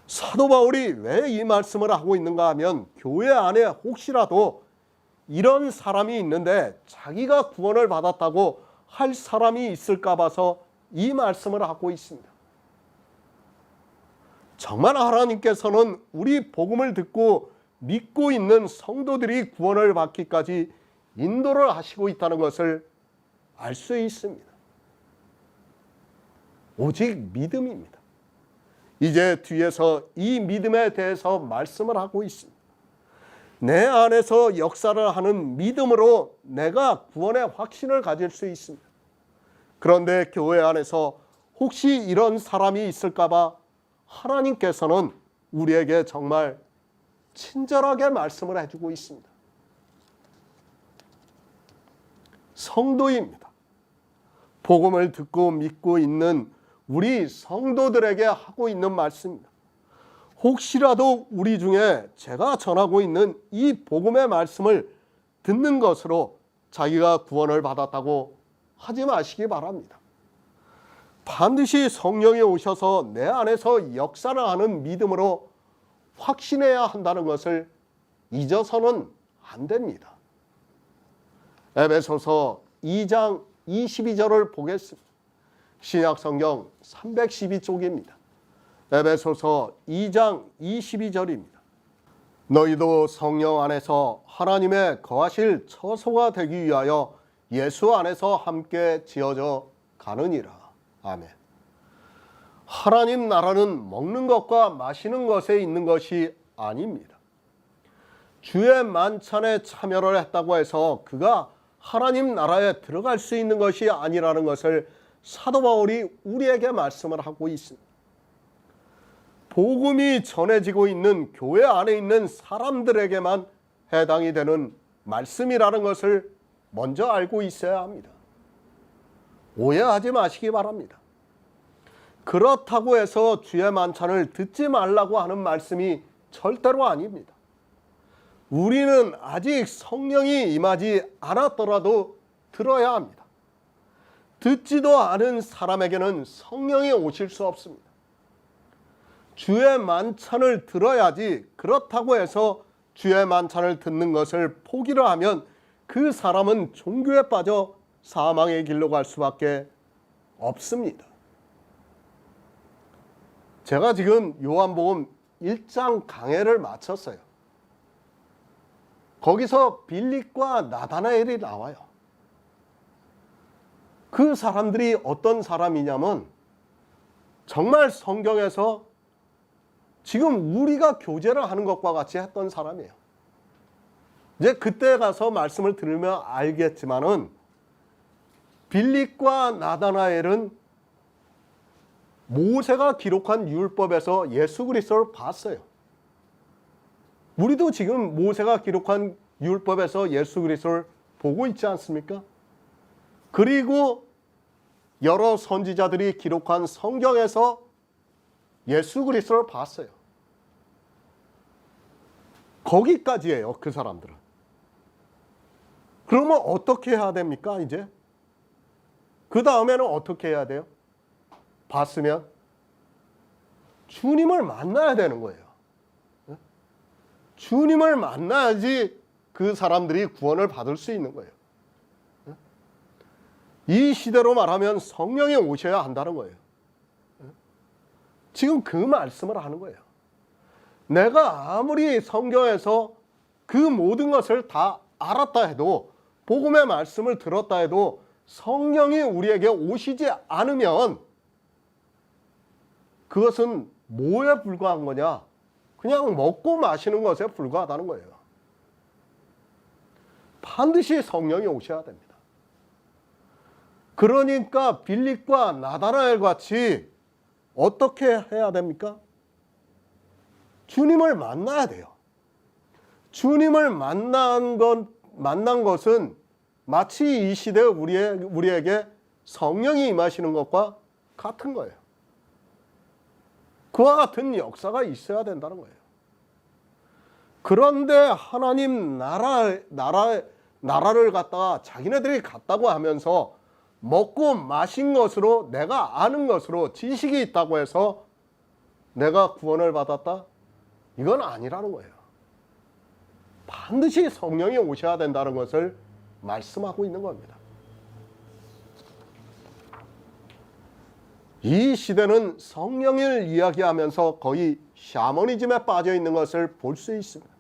S1: 사도 바울이 왜 이 말씀을 하고 있는가 하면 교회 안에 혹시라도 이런 사람이 있는데 자기가 구원을 받았다고 할 사람이 있을까 봐서 이 말씀을 하고 있습니다. 정말 하나님께서는 우리 복음을 듣고 믿고 있는 성도들이 구원을 받기까지 인도를 하시고 있다는 것을 알 수 있습니다. 오직 믿음입니다. 이제 뒤에서 이 믿음에 대해서 말씀을 하고 있습니다. 내 안에서 역사를 하는 믿음으로 내가 구원의 확신을 가질 수 있습니다. 그런데 교회 안에서 혹시 이런 사람이 있을까 봐 하나님께서는 우리에게 정말 친절하게 말씀을 해주고 있습니다. 성도입니다. 복음을 듣고 믿고 있는 우리 성도들에게 하고 있는 말씀입니다. 혹시라도 우리 중에 제가 전하고 있는 이 복음의 말씀을 듣는 것으로 자기가 구원을 받았다고 하지 마시기 바랍니다. 반드시 성령이 오셔서 내 안에서 역사를 하는 믿음으로 확신해야 한다는 것을 잊어서는 안 됩니다. 에베소서 2장 22절을 보겠습니다. 신약성경 312쪽입니다. 에베소서 2장 22절입니다. 너희도 성령 안에서 하나님의 거하실 처소가 되기 위하여 예수 안에서 함께 지어져 가느니라. 아멘. 하나님 나라는 먹는 것과 마시는 것에 있는 것이 아닙니다. 주의 만찬에 참여를 했다고 해서 그가 하나님 나라에 들어갈 수 있는 것이 아니라는 것을 사도 바울이 우리에게 말씀을 하고 있습니다. 복음이 전해지고 있는 교회 안에 있는 사람들에게만 해당이 되는 말씀이라는 것을 먼저 알고 있어야 합니다. 오해하지 마시기 바랍니다. 그렇다고 해서 주의 만찬을 듣지 말라고 하는 말씀이 절대로 아닙니다. 우리는 아직 성령이 임하지 않았더라도 들어야 합니다. 듣지도 않은 사람에게는 성령이 오실 수 없습니다. 주의 만찬을 들어야지 그렇다고 해서 주의 만찬을 듣는 것을 포기를 하면 그 사람은 종교에 빠져 사망의 길로 갈 수밖에 없습니다. 제가 지금 요한복음 1장 강해를 마쳤어요. 거기서 빌립과 나다나엘이 나와요. 그 사람들이 어떤 사람이냐면 정말 성경에서 지금 우리가 교제를 하는 것과 같이 했던 사람이에요. 이제 그때 가서 말씀을 들으면 알겠지만은 빌립과 나다나엘은 모세가 기록한 율법에서 예수 그리스도를 봤어요. 우리도 지금 모세가 기록한 율법에서 예수 그리스도를 보고 있지 않습니까? 그리고 여러 선지자들이 기록한 성경에서 예수 그리스도를 봤어요. 거기까지예요, 그 사람들은. 그러면 어떻게 해야 됩니까, 이제? 그 다음에는 어떻게 해야 돼요? 봤으면 주님을 만나야 되는 거예요. 주님을 만나야지 그 사람들이 구원을 받을 수 있는 거예요. 이 시대로 말하면 성령이 오셔야 한다는 거예요. 지금 그 말씀을 하는 거예요. 내가 아무리 성경에서 그 모든 것을 다 알았다 해도, 복음의 말씀을 들었다 해도 성령이 우리에게 오시지 않으면 그것은 뭐에 불과한 거냐? 그냥 먹고 마시는 것에 불과하다는 거예요. 반드시 성령이 오셔야 됩니다. 그러니까 빌립과 나다나엘 같이 어떻게 해야 됩니까? 주님을 만나야 돼요. 주님을 만난 것은 마치 이 시대에 우리에게 성령이 임하시는 것과 같은 거예요. 그와 같은 역사가 있어야 된다는 거예요. 그런데 하나님 나라를 갖다가 자기네들이 갔다고 하면서 먹고 마신 것으로, 내가 아는 것으로, 지식이 있다고 해서 내가 구원을 받았다? 이건 아니라는 거예요. 반드시 성령이 오셔야 된다는 것을 말씀하고 있는 겁니다. 이 시대는 성령을 이야기하면서 거의 샤머니즘에 빠져 있는 것을 볼 수 있습니다.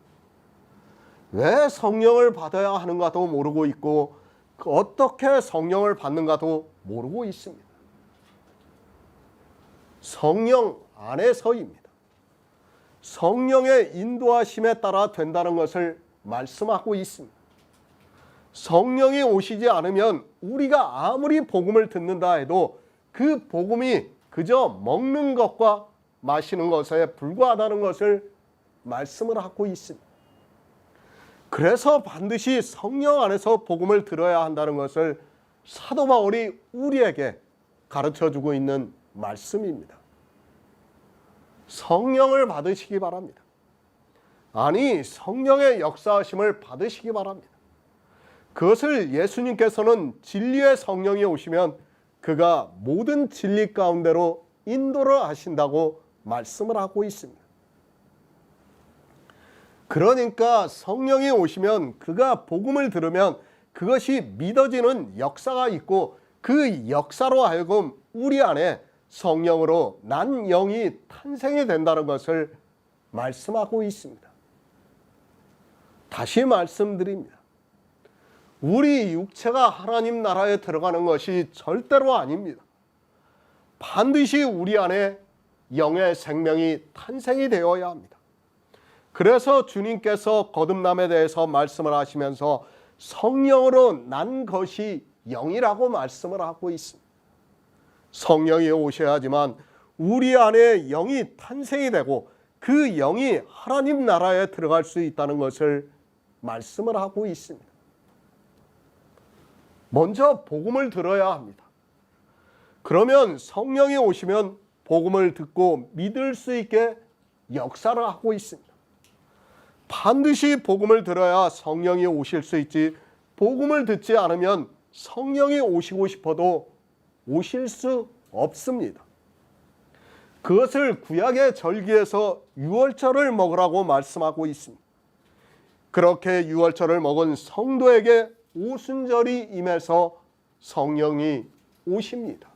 S1: 왜 성령을 받아야 하는가도 모르고 있고, 어떻게 성령을 받는가도 모르고 있습니다. 성령 안에서입니다. 성령의 인도하심에 따라 된다는 것을 말씀하고 있습니다. 성령이 오시지 않으면 우리가 아무리 복음을 듣는다 해도 그 복음이 그저 먹는 것과 마시는 것에 불과하다는 것을 말씀을 하고 있습니다. 그래서 반드시 성령 안에서 복음을 들어야 한다는 것을 사도 바울이 우리에게 가르쳐주고 있는 말씀입니다. 성령을 받으시기 바랍니다. 아니, 성령의 역사하심을 받으시기 바랍니다. 그것을 예수님께서는 진리의 성령이 오시면 그가 모든 진리 가운데로 인도를 하신다고 말씀을 하고 있습니다. 그러니까 성령이 오시면, 그가 복음을 들으면 그것이 믿어지는 역사가 있고, 그 역사로 하여금 우리 안에 성령으로 난 영이 탄생이 된다는 것을 말씀하고 있습니다. 다시 말씀드립니다. 우리 육체가 하나님 나라에 들어가는 것이 절대로 아닙니다. 반드시 우리 안에 영의 생명이 탄생이 되어야 합니다. 그래서 주님께서 거듭남에 대해서 말씀을 하시면서 성령으로 난 것이 영이라고 말씀을 하고 있습니다. 성령이 오셔야지만 우리 안에 영이 탄생이 되고 그 영이 하나님 나라에 들어갈 수 있다는 것을 말씀을 하고 있습니다. 먼저 복음을 들어야 합니다. 그러면 성령이 오시면 복음을 듣고 믿을 수 있게 역사를 하고 있습니다. 반드시 복음을 들어야 성령이 오실 수 있지, 복음을 듣지 않으면 성령이 오시고 싶어도 오실 수 없습니다. 그것을 구약의 절기에서 유월절을 먹으라고 말씀하고 있습니다. 그렇게 유월절을 먹은 성도에게 오순절이 임해서 성령이 오십니다.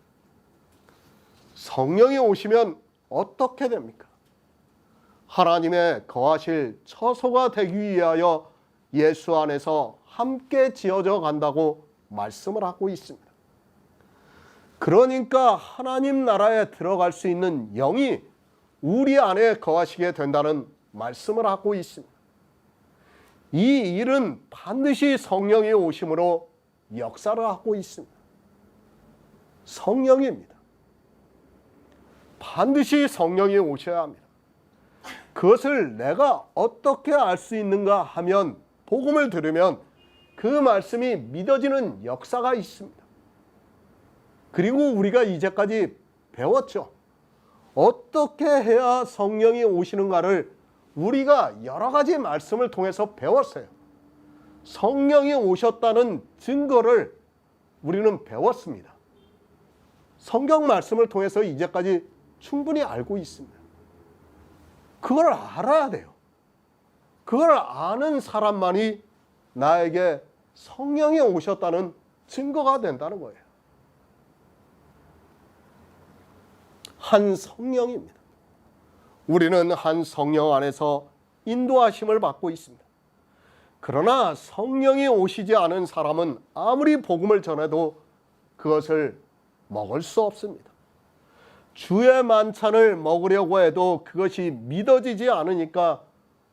S1: 성령이 오시면 어떻게 됩니까? 하나님의 거하실 처소가 되기 위하여 예수 안에서 함께 지어져 간다고 말씀을 하고 있습니다. 그러니까 하나님 나라에 들어갈 수 있는 영이 우리 안에 거하시게 된다는 말씀을 하고 있습니다. 이 일은 반드시 성령이 오심으로 역사를 하고 있습니다. 성령입니다. 반드시 성령이 오셔야 합니다. 그것을 내가 어떻게 알 수 있는가 하면, 복음을 들으면 그 말씀이 믿어지는 역사가 있습니다. 그리고 우리가 이제까지 배웠죠. 어떻게 해야 성령이 오시는가를 우리가 여러 가지 말씀을 통해서 배웠어요. 성령이 오셨다는 증거를 우리는 배웠습니다. 성경 말씀을 통해서 이제까지 충분히 알고 있습니다. 그걸 알아야 돼요. 그걸 아는 사람만이 나에게 성령이 오셨다는 증거가 된다는 거예요. 한 성령입니다. 우리는 한 성령 안에서 인도하심을 받고 있습니다. 그러나 성령이 오시지 않은 사람은 아무리 복음을 전해도 그것을 먹을 수 없습니다. 주의 만찬을 먹으려고 해도 그것이 믿어지지 않으니까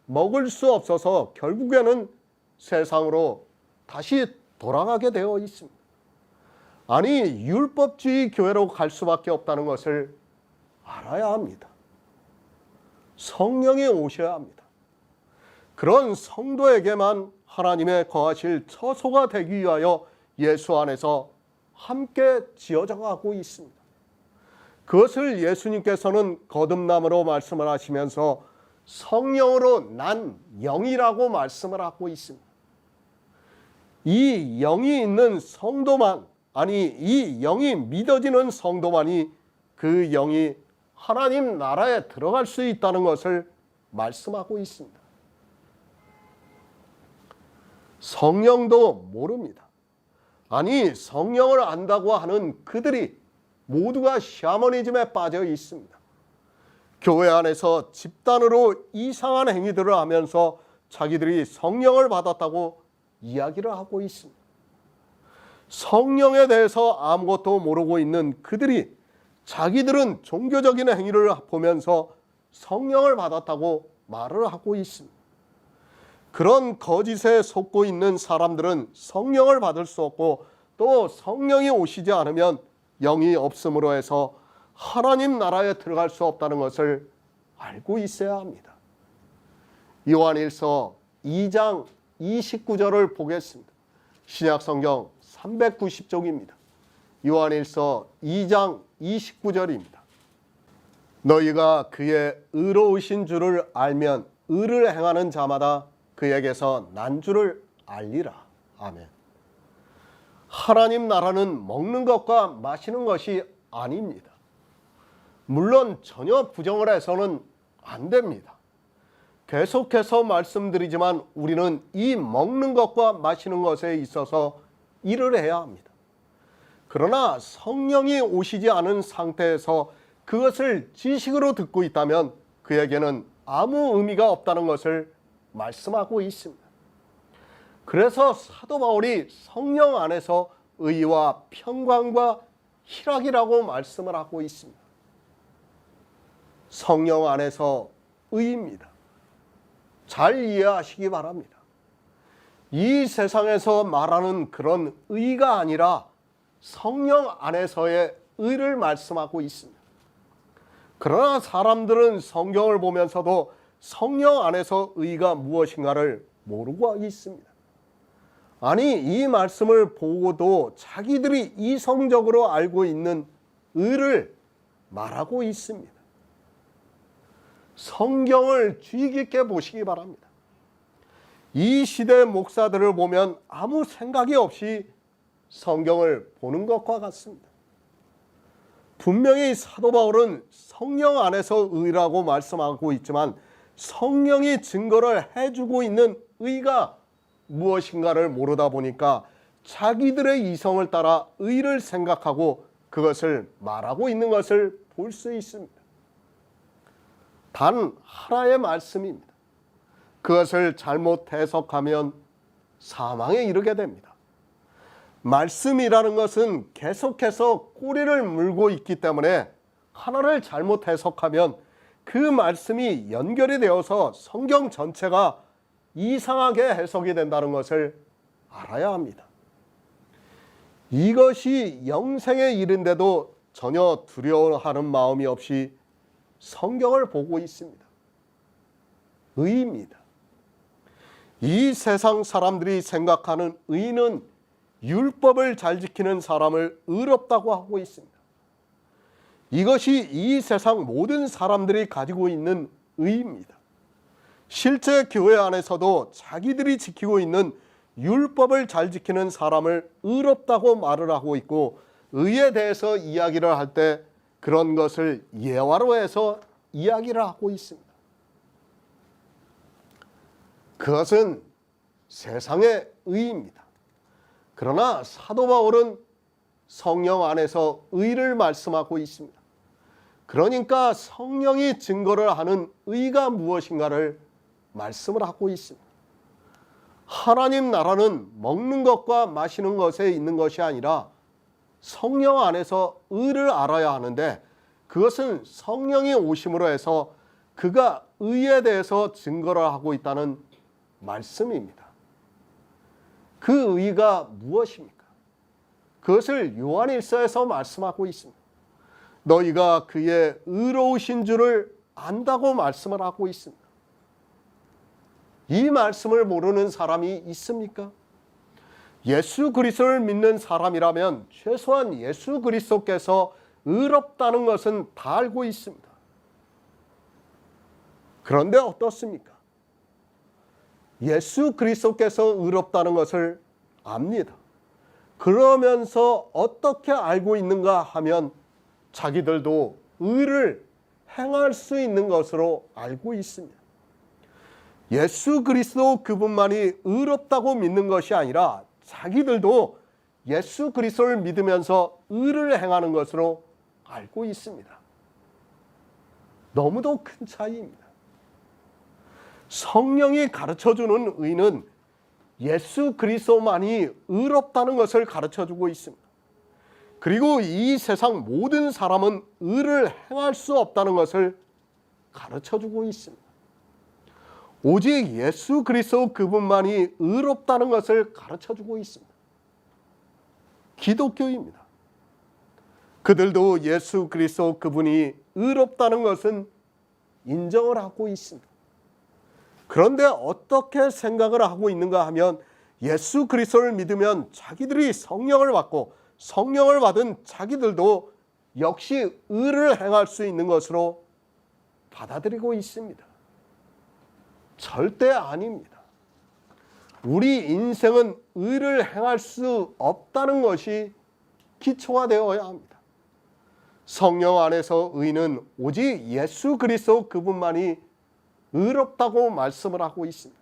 S1: 먹을 수 없어서 결국에는 세상으로 다시 돌아가게 되어 있습니다. 아니, 율법주의 교회로 갈 수밖에 없다는 것을 알아야 합니다. 성령이 오셔야 합니다. 그런 성도에게만 하나님의 거하실 처소가 되기 위하여 예수 안에서 함께 지어져 가고 있습니다. 그것을 예수님께서는 거듭남으로 말씀을 하시면서 성령으로 난 영이라고 말씀을 하고 있습니다. 이 영이 있는 성도만, 아니 이 영이 믿어지는 성도만이 그 영이 하나님 나라에 들어갈 수 있다는 것을 말씀하고 있습니다. 성령도 모릅니다. 아니, 성령을 안다고 하는 그들이 모두가 샤머니즘에 빠져 있습니다. 교회 안에서 집단으로 이상한 행위들을 하면서 자기들이 성령을 받았다고 이야기를 하고 있습니다. 성령에 대해서 아무것도 모르고 있는 그들이 자기들은 종교적인 행위를 보면서 성령을 받았다고 말을 하고 있습니다. 그런 거짓에 속고 있는 사람들은 성령을 받을 수 없고 또 성령이 오시지 않으면 영이 없음으로 해서 하나님 나라에 들어갈 수 없다는 것을 알고 있어야 합니다. 요한일서 2장 29절을 보겠습니다. 신약성경 390쪽입니다. 요한일서 2장 29절입니다. 너희가 그의 의로우신 줄을 알면 의를 행하는 자마다 그에게서 난 줄을 알리라. 아멘. 하나님 나라는 먹는 것과 마시는 것이 아닙니다. 물론 전혀 부정을 해서는 안 됩니다. 계속해서 말씀드리지만 우리는 이 먹는 것과 마시는 것에 있어서 일을 해야 합니다. 그러나 성령이 오시지 않은 상태에서 그것을 지식으로 듣고 있다면 그에게는 아무 의미가 없다는 것을 말씀하고 있습니다. 그래서 사도 바울이 성령 안에서 의와 평강과 희락이라고 말씀을 하고 있습니다. 성령 안에서 의입니다. 잘 이해하시기 바랍니다. 이 세상에서 말하는 그런 의가 아니라 성령 안에서의 의를 말씀하고 있습니다. 그러나 사람들은 성경을 보면서도 성령 안에서 의가 무엇인가를 모르고 있습니다. 아니, 이 말씀을 보고도 자기들이 이성적으로 알고 있는 의를 말하고 있습니다. 성경을 주의 깊게 보시기 바랍니다. 이 시대 목사들을 보면 아무 생각이 없이 성경을 보는 것과 같습니다. 분명히 사도 바울은 성령 안에서 의라고 말씀하고 있지만 성령이 증거를 해주고 있는 의가 무엇인가를 모르다 보니까 자기들의 이성을 따라 의를 생각하고 그것을 말하고 있는 것을 볼 수 있습니다. 단 하나의 말씀입니다. 그것을 잘못 해석하면 사망에 이르게 됩니다. 말씀이라는 것은 계속해서 꼬리를 물고 있기 때문에 하나를 잘못 해석하면 그 말씀이 연결이 되어서 성경 전체가 이상하게 해석이 된다는 것을 알아야 합니다. 이것이 영생에 이른데도 전혀 두려워하는 마음이 없이 성경을 보고 있습니다. 의입니다. 이 세상 사람들이 생각하는 의는 율법을 잘 지키는 사람을 의롭다고 하고 있습니다. 이것이 이 세상 모든 사람들이 가지고 있는 의입니다. 실제 교회 안에서도 자기들이 지키고 있는 율법을 잘 지키는 사람을 의롭다고 말을 하고 있고, 의에 대해서 이야기를 할 때 그런 것을 예화로 해서 이야기를 하고 있습니다. 그것은 세상의 의입니다. 그러나 사도 바울은 성령 안에서 의를 말씀하고 있습니다. 그러니까 성령이 증거를 하는 의가 무엇인가를 말씀을 하고 있습니다. 하나님 나라는 먹는 것과 마시는 것에 있는 것이 아니라 성령 안에서 의를 알아야 하는데, 그것은 성령이 오심으로 해서 그가 의에 대해서 증거를 하고 있다는 말씀입니다. 그 의가 무엇입니까? 그것을 요한일서에서 말씀하고 있습니다. 너희가 그의 의로우신 줄을 안다고 말씀을 하고 있습니다. 이 말씀을 모르는 사람이 있습니까? 예수 그리스도를 믿는 사람이라면 최소한 예수 그리스도께서 의롭다는 것은 다 알고 있습니다. 그런데 어떻습니까? 예수 그리스도께서 의롭다는 것을 압니다. 그러면서 어떻게 알고 있는가 하면 자기들도 의를 행할 수 있는 것으로 알고 있습니다. 예수 그리스도 그분만이 의롭다고 믿는 것이 아니라 자기들도 예수 그리스도를 믿으면서 의를 행하는 것으로 알고 있습니다. 너무도 큰 차이입니다. 성령이 가르쳐주는 의는 예수 그리스도만이 의롭다는 것을 가르쳐주고 있습니다. 그리고 이 세상 모든 사람은 의를 행할 수 없다는 것을 가르쳐주고 있습니다. 오직 예수 그리스도 그분만이 의롭다는 것을 가르쳐주고 있습니다. 기독교입니다. 그들도 예수 그리스도 그분이 의롭다는 것은 인정을 하고 있습니다. 그런데 어떻게 생각을 하고 있는가 하면 예수 그리스도를 믿으면 자기들이 성령을 받고 성령을 받은 자기들도 역시 의를 행할 수 있는 것으로 받아들이고 있습니다. 절대 아닙니다. 우리 인생은 의를 행할 수 없다는 것이 기초가 되어야 합니다. 성령 안에서 의는 오직 예수 그리스도 그분만이 의롭다고 말씀을 하고 있습니다.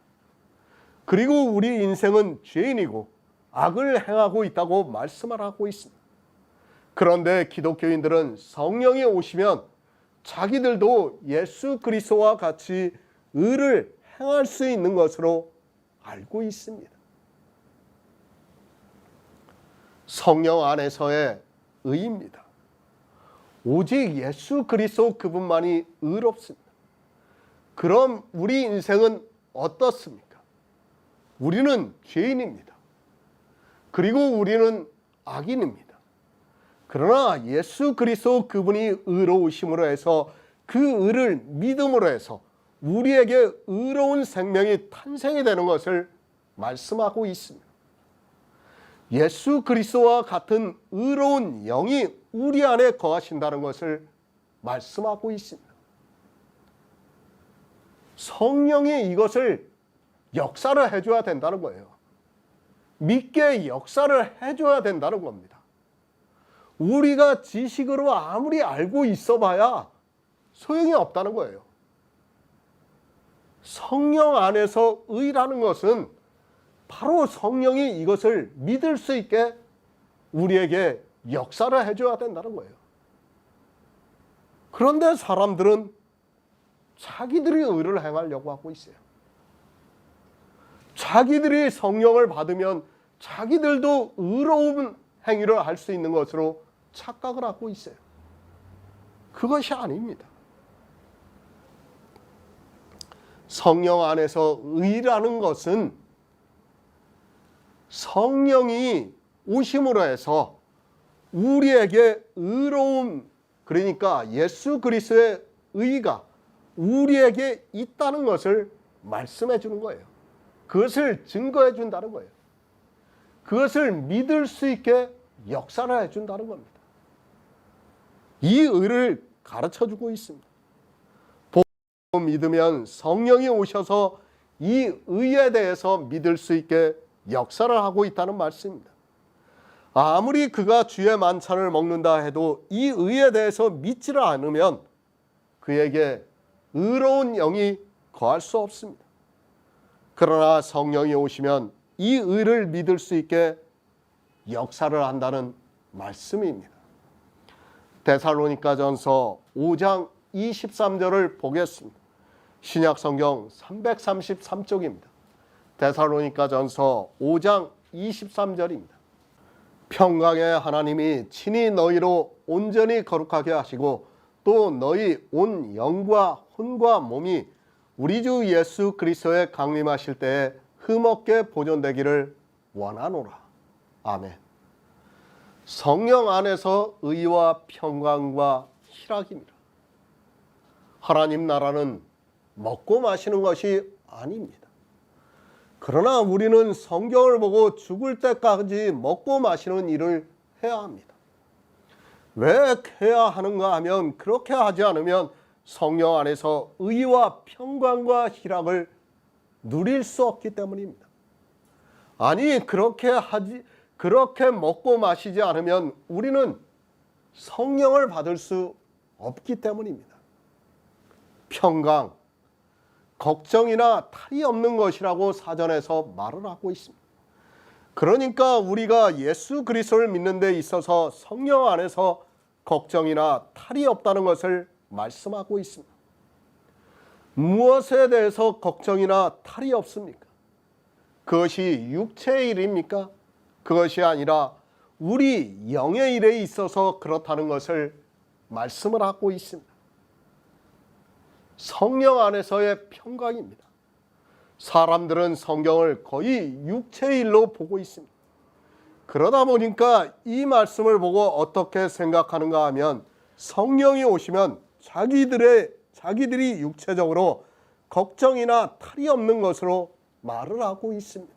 S1: 그리고 우리 인생은 죄인이고 악을 행하고 있다고 말씀을 하고 있습니다. 그런데 기독교인들은 성령이 오시면 자기들도 예수 그리스도와 같이 의를 행할 수 있는 것으로 알고 있습니다. 성령 안에서의 의입니다. 오직 예수 그리스도 그분만이 의롭습니다. 그럼 우리 인생은 어떻습니까? 우리는 죄인입니다. 그리고 우리는 악인입니다. 그러나 예수 그리스도 그분이 의로우심으로 해서 그 의를 믿음으로 해서 우리에게 의로운 생명이 탄생이 되는 것을 말씀하고 있습니다. 예수 그리스도와 같은 의로운 영이 우리 안에 거하신다는 것을 말씀하고 있습니다. 성령이 이것을 역사를 해줘야 된다는 거예요. 믿게 역사를 해줘야 된다는 겁니다. 우리가 지식으로 아무리 알고 있어봐야 소용이 없다는 거예요. 성령 안에서 의라는 것은 바로 성령이 이것을 믿을 수 있게 우리에게 역사를 해줘야 된다는 거예요. 그런데 사람들은 자기들이 의를 행하려고 하고 있어요. 자기들이 성령을 받으면 자기들도 의로운 행위를 할 수 있는 것으로 착각을 하고 있어요. 그것이 아닙니다. 성령 안에서 의라는 것은 성령이 오심으로 해서 우리에게 의로움, 그러니까 예수 그리스도의 의가 우리에게 있다는 것을 말씀해 주는 거예요. 그것을 증거해 준다는 거예요. 그것을 믿을 수 있게 역사를 해준다는 겁니다. 이 의를 가르쳐주고 있습니다. 보고 믿으면 성령이 오셔서 이 의에 대해서 믿을 수 있게 역사를 하고 있다는 말씀입니다. 아무리 그가 주의 만찬을 먹는다 해도 이 의에 대해서 믿지를 않으면 그에게 의로운 영이 거할 수 없습니다. 그러나 성령이 오시면 이 의를 믿을 수 있게 역사를 한다는 말씀입니다. 데살로니가전서 5장 23절을 보겠습니다. 신약성경 333쪽입니다. 데살로니가전서 5장 23절입니다. 평강의 하나님이 친히 너희로 온전히 거룩하게 하시고 또 너희 온 영과 혼과 몸이 우리 주 예수 그리스도에 강림하실 때에 흠없게 보존되기를 원하노라. 아멘. 성령 안에서 의와 평강과 희락입니다. 하나님 나라는 먹고 마시는 것이 아닙니다. 그러나 우리는 성경을 보고 죽을 때까지 먹고 마시는 일을 해야 합니다. 왜 해야 하는가 하면 그렇게 하지 않으면 성령 안에서 의와 평강과 희락을 누릴 수 없기 때문입니다. 아니 그렇게 먹고 마시지 않으면 우리는 성령을 받을 수 없기 때문입니다. 평강, 걱정이나 탈이 없는 것이라고 사전에서 말을 하고 있습니다. 그러니까 우리가 예수 그리스도를 믿는 데 있어서 성령 안에서 걱정이나 탈이 없다는 것을 말씀하고 있습니다. 무엇에 대해서 걱정이나 탈이 없습니까? 그것이 육체의 일입니까? 그것이 아니라 우리 영의 일에 있어서 그렇다는 것을 말씀을 하고 있습니다. 성령 안에서의 평강입니다. 사람들은 성경을 거의 육체의 일로 보고 있습니다. 그러다 보니까 이 말씀을 보고 어떻게 생각하는가 하면 성령이 오시면 자기들이 육체적으로 걱정이나 탈이 없는 것으로 말을 하고 있습니다.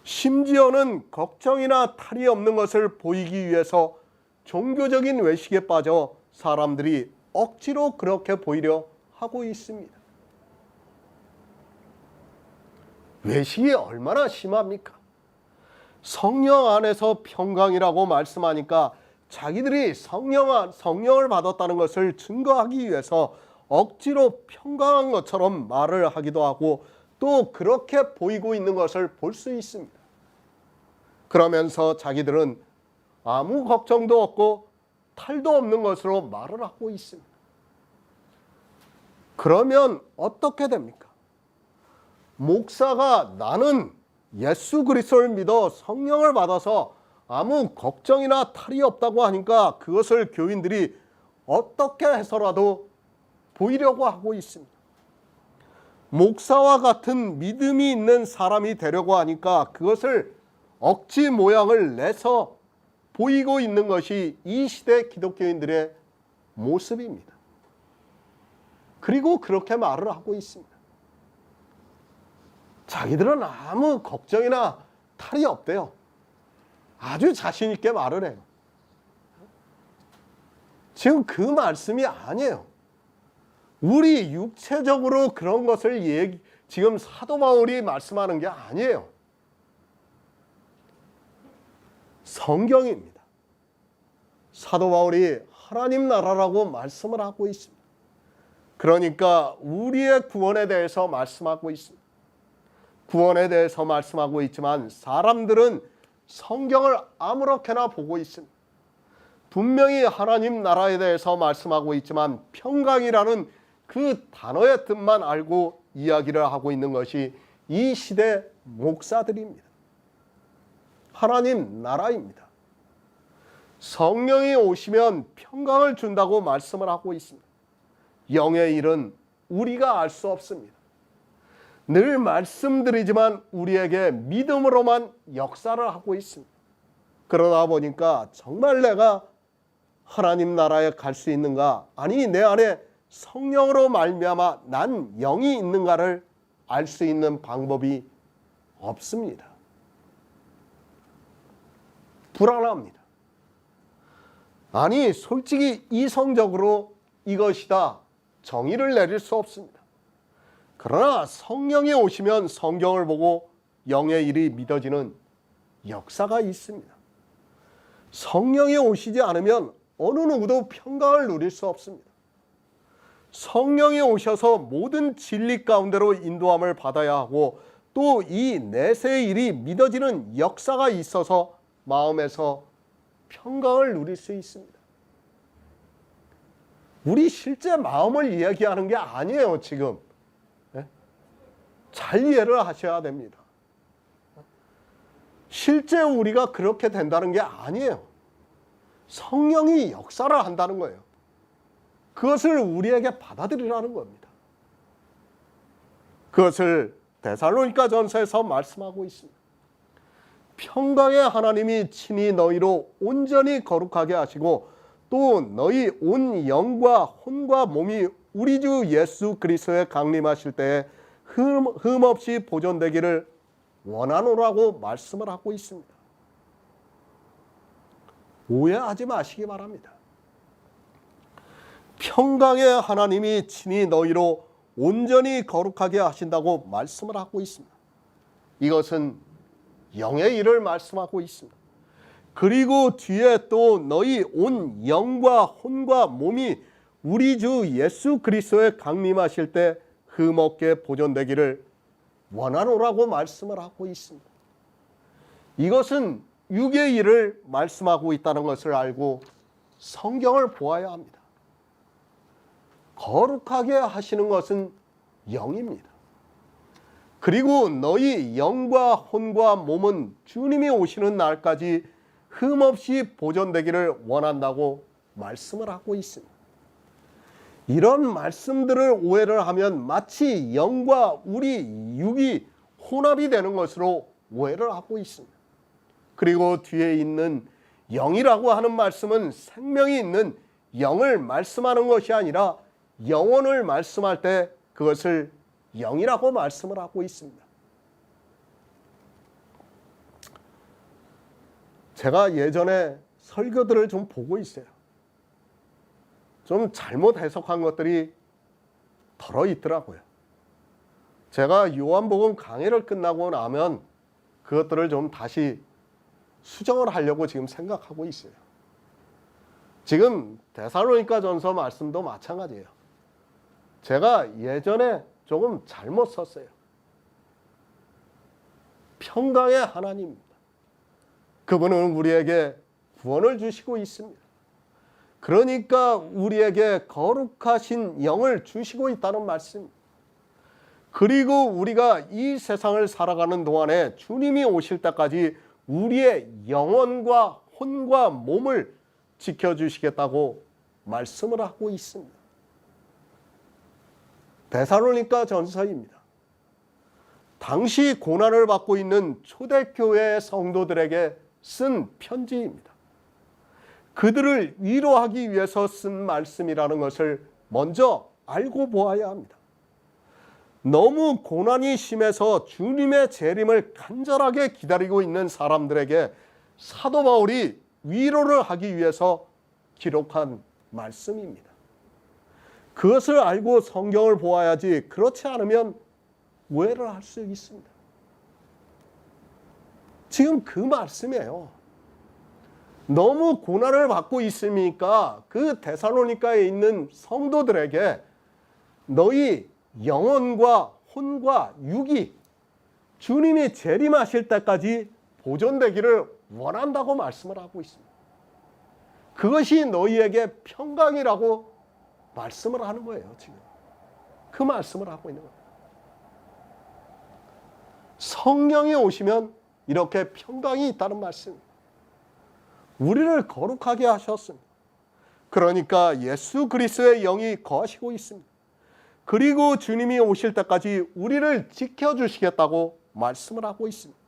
S1: 심지어는 걱정이나 탈이 없는 것을 보이기 위해서 종교적인 외식에 빠져 사람들이 억지로 그렇게 보이려 하고 있습니다. 외식이 얼마나 심합니까? 성령 안에서 평강이라고 말씀하니까 자기들이 성령을 받았다는 것을 증거하기 위해서 억지로 평강한 것처럼 말을 하기도 하고 또 그렇게 보이고 있는 것을 볼 수 있습니다. 그러면서 자기들은 아무 걱정도 없고 탈도 없는 것으로 말을 하고 있습니다. 그러면 어떻게 됩니까? 목사가 나는 예수 그리스도를 믿어 성령을 받아서 아무 걱정이나 탈이 없다고 하니까 그것을 교인들이 어떻게 해서라도 보이려고 하고 있습니다. 목사와 같은 믿음이 있는 사람이 되려고 하니까 그것을 억지 모양을 내서 보이고 있는 것이 이 시대 기독교인들의 모습입니다. 그리고 그렇게 말을 하고 있습니다. 자기들은 아무 걱정이나 탈이 없대요. 아주 자신 있게 말을 해요. 지금 그 말씀이 아니에요. 우리 육체적으로 그런 것을 지금 사도 바울이 말씀하는 게 아니에요. 성경입니다. 사도 바울이 하나님 나라라고 말씀을 하고 있습니다. 그러니까 우리의 구원에 대해서 말씀하고 있습니다. 구원에 대해서 말씀하고 있지만 사람들은 성경을 아무렇게나 보고 있습니다. 분명히 하나님 나라에 대해서 말씀하고 있지만 평강이라는 그 단어의 뜻만 알고 이야기를 하고 있는 것이 이 시대 목사들입니다. 하나님 나라입니다. 성령이 오시면 평강을 준다고 말씀을 하고 있습니다. 영의 일은 우리가 알 수 없습니다. 늘 말씀드리지만 우리에게 믿음으로만 역사를 하고 있습니다. 그러다 보니까 정말 내가 하나님 나라에 갈 수 있는가? 아니 내 안에 성령으로 말미암아 난 영이 있는가를 알 수 있는 방법이 없습니다. 불안합니다. 아니, 솔직히 이성적으로 이것이다 정의를 내릴 수 없습니다. 그러나 성령이 오시면 성경을 보고 영의 일이 믿어지는 역사가 있습니다. 성령이 오시지 않으면 어느 누구도 평강을 누릴 수 없습니다. 성령이 오셔서 모든 진리 가운데로 인도함을 받아야 하고 또 이 내세의 일이 믿어지는 역사가 있어서 마음에서 평강을 누릴 수 있습니다. 우리 실제 마음을 이야기하는 게 아니에요, 지금. 잘 이해를 하셔야 됩니다. 실제 우리가 그렇게 된다는 게 아니에요. 성령이 역사를 한다는 거예요. 그것을 우리에게 받아들이라는 겁니다. 그것을 데살로니가 전서에서 말씀하고 있습니다. 평강의 하나님이 친히 너희로 온전히 거룩하게 하시고 또 너희 온 영과 혼과 몸이 우리 주 예수 그리스도에 강림하실 때에 흠없이 보존되기를 원하노라고 말씀을 하고 있습니다. 오해하지 마시기 바랍니다. 평강의 하나님이 친히 너희로 온전히 거룩하게 하신다고 말씀을 하고 있습니다. 이것은 영의 일을 말씀하고 있습니다. 그리고 뒤에 또 너희 온 영과 혼과 몸이 우리 주 예수 그리스도에 강림하실 때 흠없게 보존되기를 원하노라고 말씀을 하고 있습니다. 이것은 육의 일을 말씀하고 있다는 것을 알고 성경을 보아야 합니다. 거룩하게 하시는 것은 영입니다. 그리고 너희 영과 혼과 몸은 주님이 오시는 날까지 흠없이 보존되기를 원한다고 말씀을 하고 있습니다. 이런 말씀들을 오해를 하면 마치 영과 우리 육이 혼합이 되는 것으로 오해를 하고 있습니다. 그리고 뒤에 있는 영이라고 하는 말씀은 생명이 있는 영을 말씀하는 것이 아니라 영혼을 말씀할 때 그것을 영이라고 말씀을 하고 있습니다. 제가 예전에 설교들을 좀 보고 있어요. 좀 잘못 해석한 것들이 덜어 있더라고요. 제가 요한복음 강해를 끝나고 나면 그것들을 좀 다시 수정을 하려고 지금 생각하고 있어요. 지금 데살로니가 전서 말씀도 마찬가지예요. 제가 예전에 조금 잘못 썼어요. 평강의 하나님입니다. 그분은 우리에게 구원을 주시고 있습니다. 그러니까 우리에게 거룩하신 영을 주시고 있다는 말씀입니다. 그리고 우리가 이 세상을 살아가는 동안에 주님이 오실 때까지 우리의 영혼과 혼과 몸을 지켜주시겠다고 말씀을 하고 있습니다. 데살로니가 전서입니다. 당시 고난을 받고 있는 초대교회 성도들에게 쓴 편지입니다. 그들을 위로하기 위해서 쓴 말씀이라는 것을 먼저 알고 보아야 합니다. 너무 고난이 심해서 주님의 재림을 간절하게 기다리고 있는 사람들에게 사도 바울이 위로를 하기 위해서 기록한 말씀입니다. 그것을 알고 성경을 보아야지 그렇지 않으면 오해를 할 수 있습니다. 지금 그 말씀이에요. 너무 고난을 받고 있으니까 그 데살로니가에 있는 성도들에게 너희 영혼과 혼과 육이 주님이 재림하실 때까지 보존되기를 원한다고 말씀을 하고 있습니다. 그것이 너희에게 평강이라고 말씀을 하는 거예요. 지금 그 말씀을 하고 있는 겁니다. 성령이 오시면 이렇게 평강이 있다는 말씀입니다. 우리를 거룩하게 하셨습니다. 그러니까 예수 그리스도의 영이 거하시고 있습니다. 그리고 주님이 오실 때까지 우리를 지켜주시겠다고 말씀을 하고 있습니다.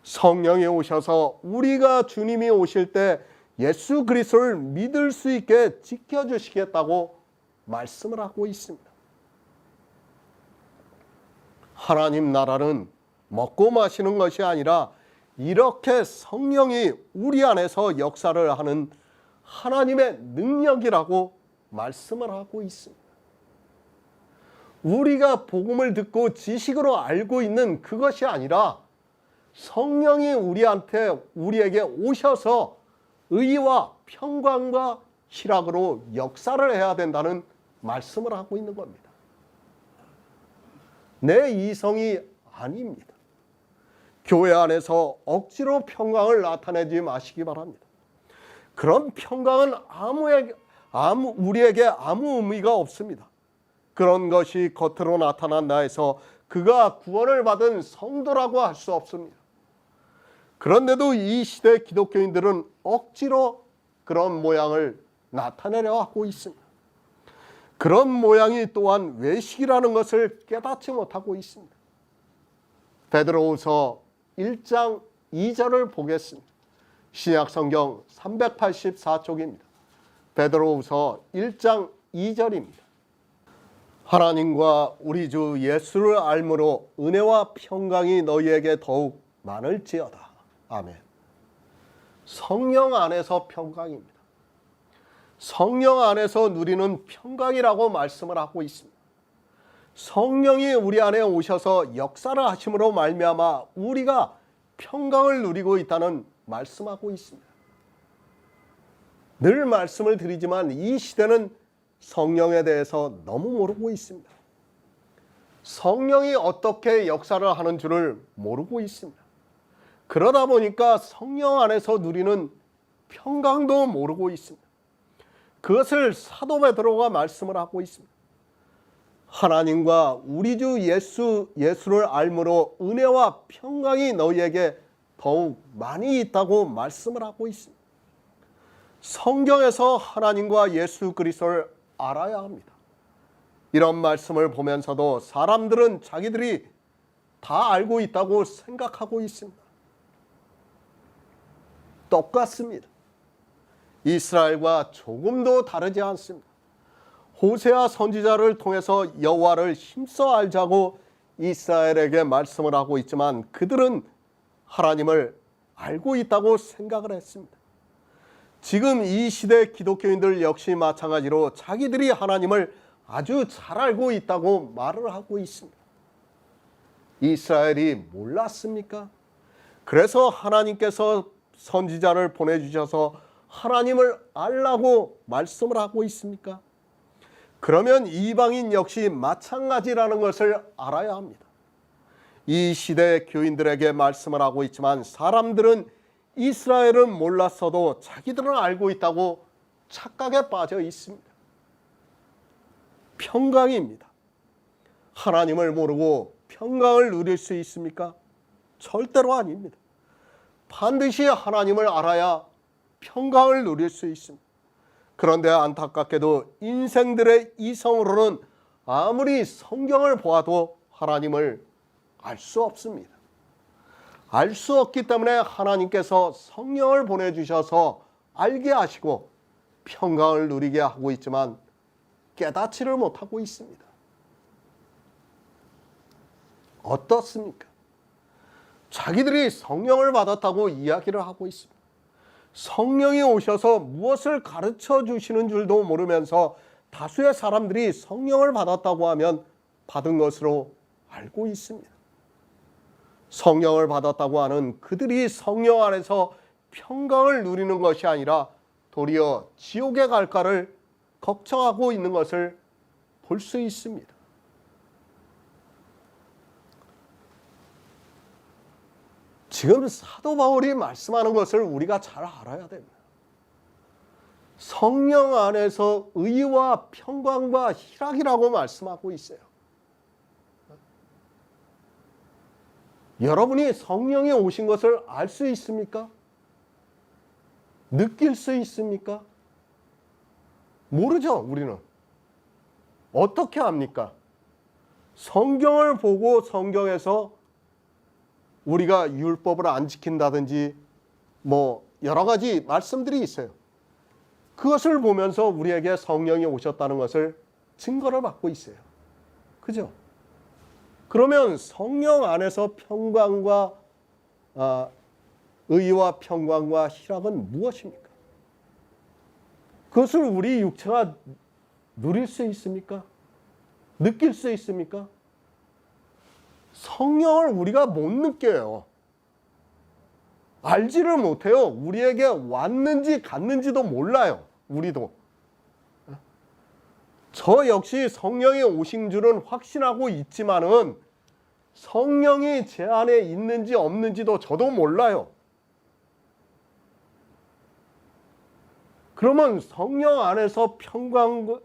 S1: 성령이 오셔서 우리가 주님이 오실 때 예수 그리스도를 믿을 수 있게 지켜주시겠다고 말씀을 하고 있습니다. 하나님 나라는 먹고 마시는 것이 아니라 이렇게 성령이 우리 안에서 역사를 하는 하나님의 능력이라고 말씀을 하고 있습니다. 우리가 복음을 듣고 지식으로 알고 있는 그것이 아니라 성령이 우리에게 오셔서 의와 평강과 희락으로 역사를 해야 된다는 말씀을 하고 있는 겁니다. 내 이성이 아닙니다. 교회 안에서 억지로 평강을 나타내지 마시기 바랍니다. 그런 평강은 우리에게 아무 의미가 없습니다. 그런 것이 겉으로 나타난다 해서 그가 구원을 받은 성도라고 할 수 없습니다. 그런데도 이 시대 기독교인들은 억지로 그런 모양을 나타내려 하고 있습니다. 그런 모양이 또한 외식이라는 것을 깨닫지 못하고 있습니다. 베드로후서 1장 2절을 보겠습니다. 신약성경 384쪽입니다. 베드로후서 1장 2절입니다. 하나님과 우리 주 예수를 알므로 은혜와 평강이 너희에게 더욱 많을지어다. 아멘. 성령 안에서 평강입니다. 성령 안에서 누리는 평강이라고 말씀을 하고 있습니다. 성령이 우리 안에 오셔서 역사를 하심으로 말미암아 우리가 평강을 누리고 있다는 말씀하고 있습니다. 늘 말씀을 드리지만 이 시대는 성령에 대해서 너무 모르고 있습니다. 성령이 어떻게 역사를 하는 줄을 모르고 있습니다. 그러다 보니까 성령 안에서 누리는 평강도 모르고 있습니다. 그것을 사도 베드로가 말씀을 하고 있습니다. 하나님과 우리 주 예수를 알므로 은혜와 평강이 너희에게 더욱 많이 있다고 말씀을 하고 있습니다. 성경에서 하나님과 예수 그리스도를 알아야 합니다. 이런 말씀을 보면서도 사람들은 자기들이 다 알고 있다고 생각하고 있습니다. 똑같습니다. 이스라엘과 조금도 다르지 않습니다. 호세아 선지자를 통해서 여호와를 힘써 알자고 이스라엘에게 말씀을 하고 있지만 그들은 하나님을 알고 있다고 생각을 했습니다. 지금 이 시대 기독교인들 역시 마찬가지로 자기들이 하나님을 아주 잘 알고 있다고 말을 하고 있습니다. 이스라엘이 몰랐습니까? 그래서 하나님께서 선지자를 보내주셔서 하나님을 알라고 말씀을 하고 있습니까? 그러면 이방인 역시 마찬가지라는 것을 알아야 합니다. 이 시대 교인들에게 말씀을 하고 있지만 사람들은 이스라엘은 몰랐어도 자기들은 알고 있다고 착각에 빠져 있습니다. 평강입니다. 하나님을 모르고 평강을 누릴 수 있습니까? 절대로 아닙니다. 반드시 하나님을 알아야 평강을 누릴 수 있습니다. 그런데 안타깝게도 인생들의 이성으로는 아무리 성경을 보아도 하나님을 알 수 없습니다. 알 수 없기 때문에 하나님께서 성령을 보내주셔서 알게 하시고 평강을 누리게 하고 있지만 깨닫지를 못하고 있습니다. 어떻습니까? 자기들이 성령을 받았다고 이야기를 하고 있습니다. 성령이 오셔서 무엇을 가르쳐 주시는 줄도 모르면서 다수의 사람들이 성령을 받았다고 하면 받은 것으로 알고 있습니다. 성령을 받았다고 하는 그들이 성령 안에서 평강을 누리는 것이 아니라 도리어 지옥에 갈까를 걱정하고 있는 것을 볼 수 있습니다. 지금 사도 바울이 말씀하는 것을 우리가 잘 알아야 됩니다. 성령 안에서 의와 평강과 희락이라고 말씀하고 있어요. 여러분이 성령이 오신 것을 알 수 있습니까? 느낄 수 있습니까? 모르죠, 우리는. 어떻게 합니까? 성경을 보고 성경에서 우리가 율법을 안 지킨다든지 여러 가지 말씀들이 있어요. 그것을 보면서 우리에게 성령이 오셨다는 것을 증거를 받고 있어요. 그죠? 그러면 성령 안에서 평강과 의와 평강과 희락은 무엇입니까? 그것을 우리 육체가 누릴 수 있습니까? 느낄 수 있습니까? 성령을 우리가 못 느껴요. 알지를 못해요. 우리에게 왔는지 갔는지도 몰라요. 우리도. 저 역시 성령이 오신 줄은 확신하고 있지만은 성령이 제 안에 있는지 없는지도 저도 몰라요. 그러면 성령 안에서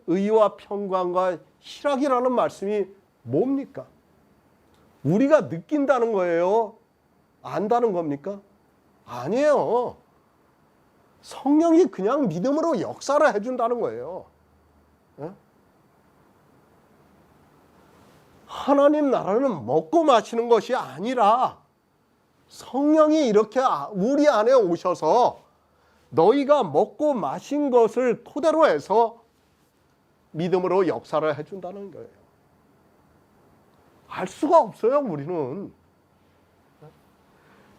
S1: 의와 평강과 희락이라는 말씀이 뭡니까? 우리가 느낀다는 거예요? 안다는 겁니까? 아니에요. 성령이 그냥 믿음으로 역사를 해준다는 거예요. 하나님 나라는 먹고 마시는 것이 아니라 성령이 이렇게 우리 안에 오셔서 너희가 먹고 마신 것을 토대로 해서 믿음으로 역사를 해준다는 거예요. 알 수가 없어요, 우리는.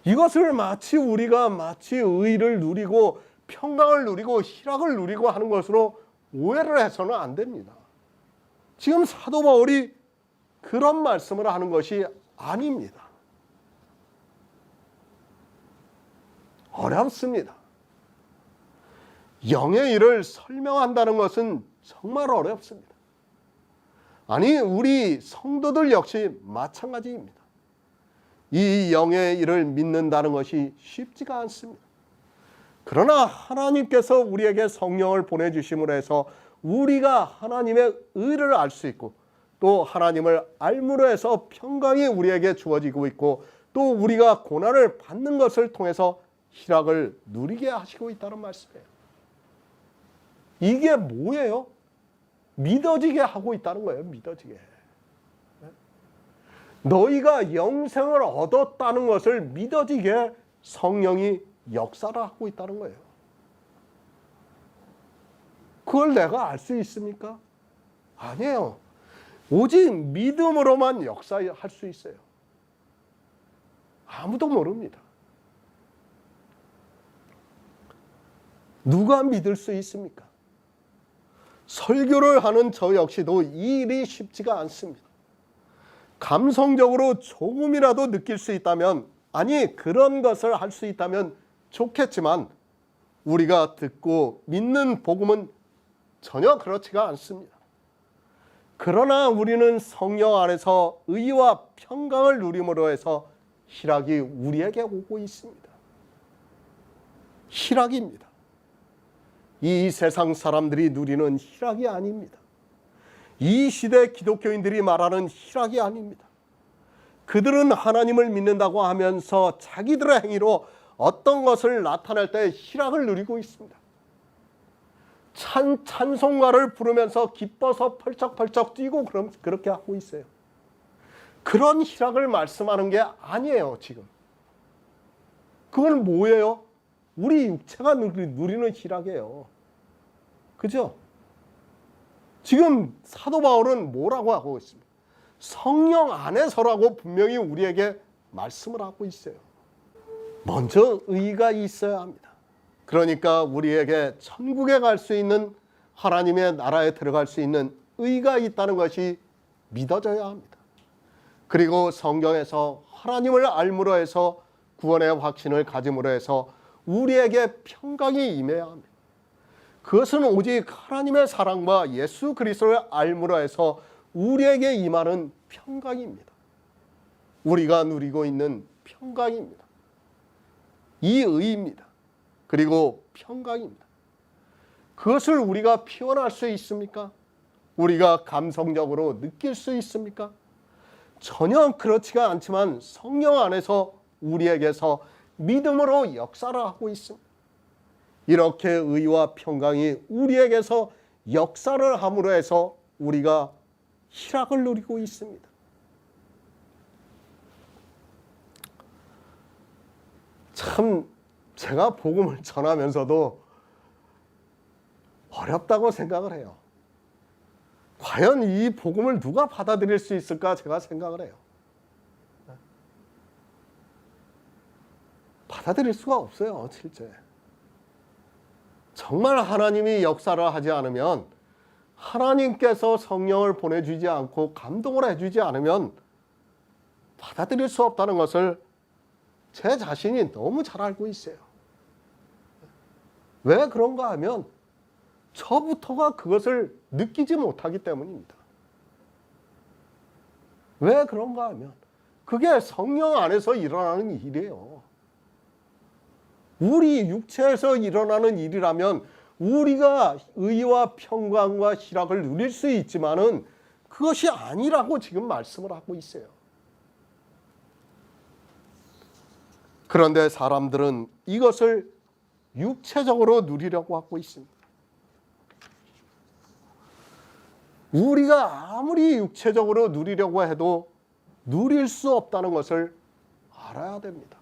S1: 이것을 우리가 마치 의를 누리고 평강을 누리고 희락을 누리고 하는 것으로 오해를 해서는 안 됩니다. 지금 사도 바울이 그런 말씀을 하는 것이 아닙니다. 어렵습니다. 영의 일을 설명한다는 것은 정말 어렵습니다. 아니, 우리 성도들 역시 마찬가지입니다. 이 영의 일을 믿는다는 것이 쉽지가 않습니다. 그러나 하나님께서 우리에게 성령을 보내주심으로 해서 우리가 하나님의 의를 알 수 있고 또 하나님을 알므로 해서 평강이 우리에게 주어지고 있고 또 우리가 고난을 받는 것을 통해서 희락을 누리게 하시고 있다는 말씀이에요. 이게 뭐예요? 믿어지게 하고 있다는 거예요. 믿어지게. 너희가 영생을 얻었다는 것을 믿어지게 성령이 역사를 하고 있다는 거예요. 그걸 내가 알 수 있습니까? 아니에요. 오직 믿음으로만 역사할 수 있어요. 아무도 모릅니다. 누가 믿을 수 있습니까? 설교를 하는 저 역시도 이 일이 쉽지가 않습니다. 감성적으로 조금이라도 느낄 수 있다면, 아니 그런 것을 할 수 있다면 좋겠지만 우리가 듣고 믿는 복음은 전혀 그렇지가 않습니다. 그러나 우리는 성령 안에서 의와 평강을 누림으로 해서 희락이 우리에게 오고 있습니다. 희락입니다. 이 세상 사람들이 누리는 희락이 아닙니다. 이 시대 기독교인들이 말하는 희락이 아닙니다. 그들은 하나님을 믿는다고 하면서 자기들의 행위로 어떤 것을 나타낼 때 희락을 누리고 있습니다. 찬송가를 부르면서 기뻐서 펄쩍펄쩍 뛰고 그렇게 하고 있어요. 그런 희락을 말씀하는 게 아니에요, 지금. 그건 뭐예요? 우리 육체가 누리는 희락이에요. 그죠? 지금 사도 바울은 뭐라고 하고 있습니까? 성령 안에서라고 분명히 우리에게 말씀을 하고 있어요. 먼저 의가 있어야 합니다. 그러니까 우리에게 천국에 갈 수 있는, 하나님의 나라에 들어갈 수 있는 의가 있다는 것이 믿어져야 합니다. 그리고 성경에서 하나님을 알므로 해서 구원의 확신을 가짐으로 해서 우리에게 평강이 임해야 합니다. 그것은 오직 하나님의 사랑과 예수 그리스도를 알므로 해서 우리에게 임하는 평강입니다. 우리가 누리고 있는 평강입니다. 이 의입니다. 그리고 평강입니다. 그것을 우리가 표현할 수 있습니까? 우리가 감성적으로 느낄 수 있습니까? 전혀 그렇지가 않지만 성령 안에서 우리에게서 믿음으로 역사를 하고 있습니다. 이렇게 의와 평강이 우리에게서 역사를 함으로 해서 우리가 희락을 누리고 있습니다. 참 제가 복음을 전하면서도 어렵다고 생각을 해요. 과연 이 복음을 누가 받아들일 수 있을까 제가 생각을 해요. 받아들일 수가 없어요. 실제. 정말 하나님이 역사를 하지 않으면, 하나님께서 성령을 보내주지 않고 감동을 해주지 않으면 받아들일 수 없다는 것을 제 자신이 너무 잘 알고 있어요. 왜 그런가 하면 저부터가 그것을 느끼지 못하기 때문입니다. 왜 그런가 하면 그게 성령 안에서 일어나는 일이에요. 우리 육체에서 일어나는 일이라면 우리가 의와 평강과 희락을 누릴 수 있지만은 그것이 아니라고 지금 말씀을 하고 있어요. 그런데 사람들은 이것을 육체적으로 누리려고 하고 있습니다. 우리가 아무리 육체적으로 누리려고 해도 누릴 수 없다는 것을 알아야 됩니다.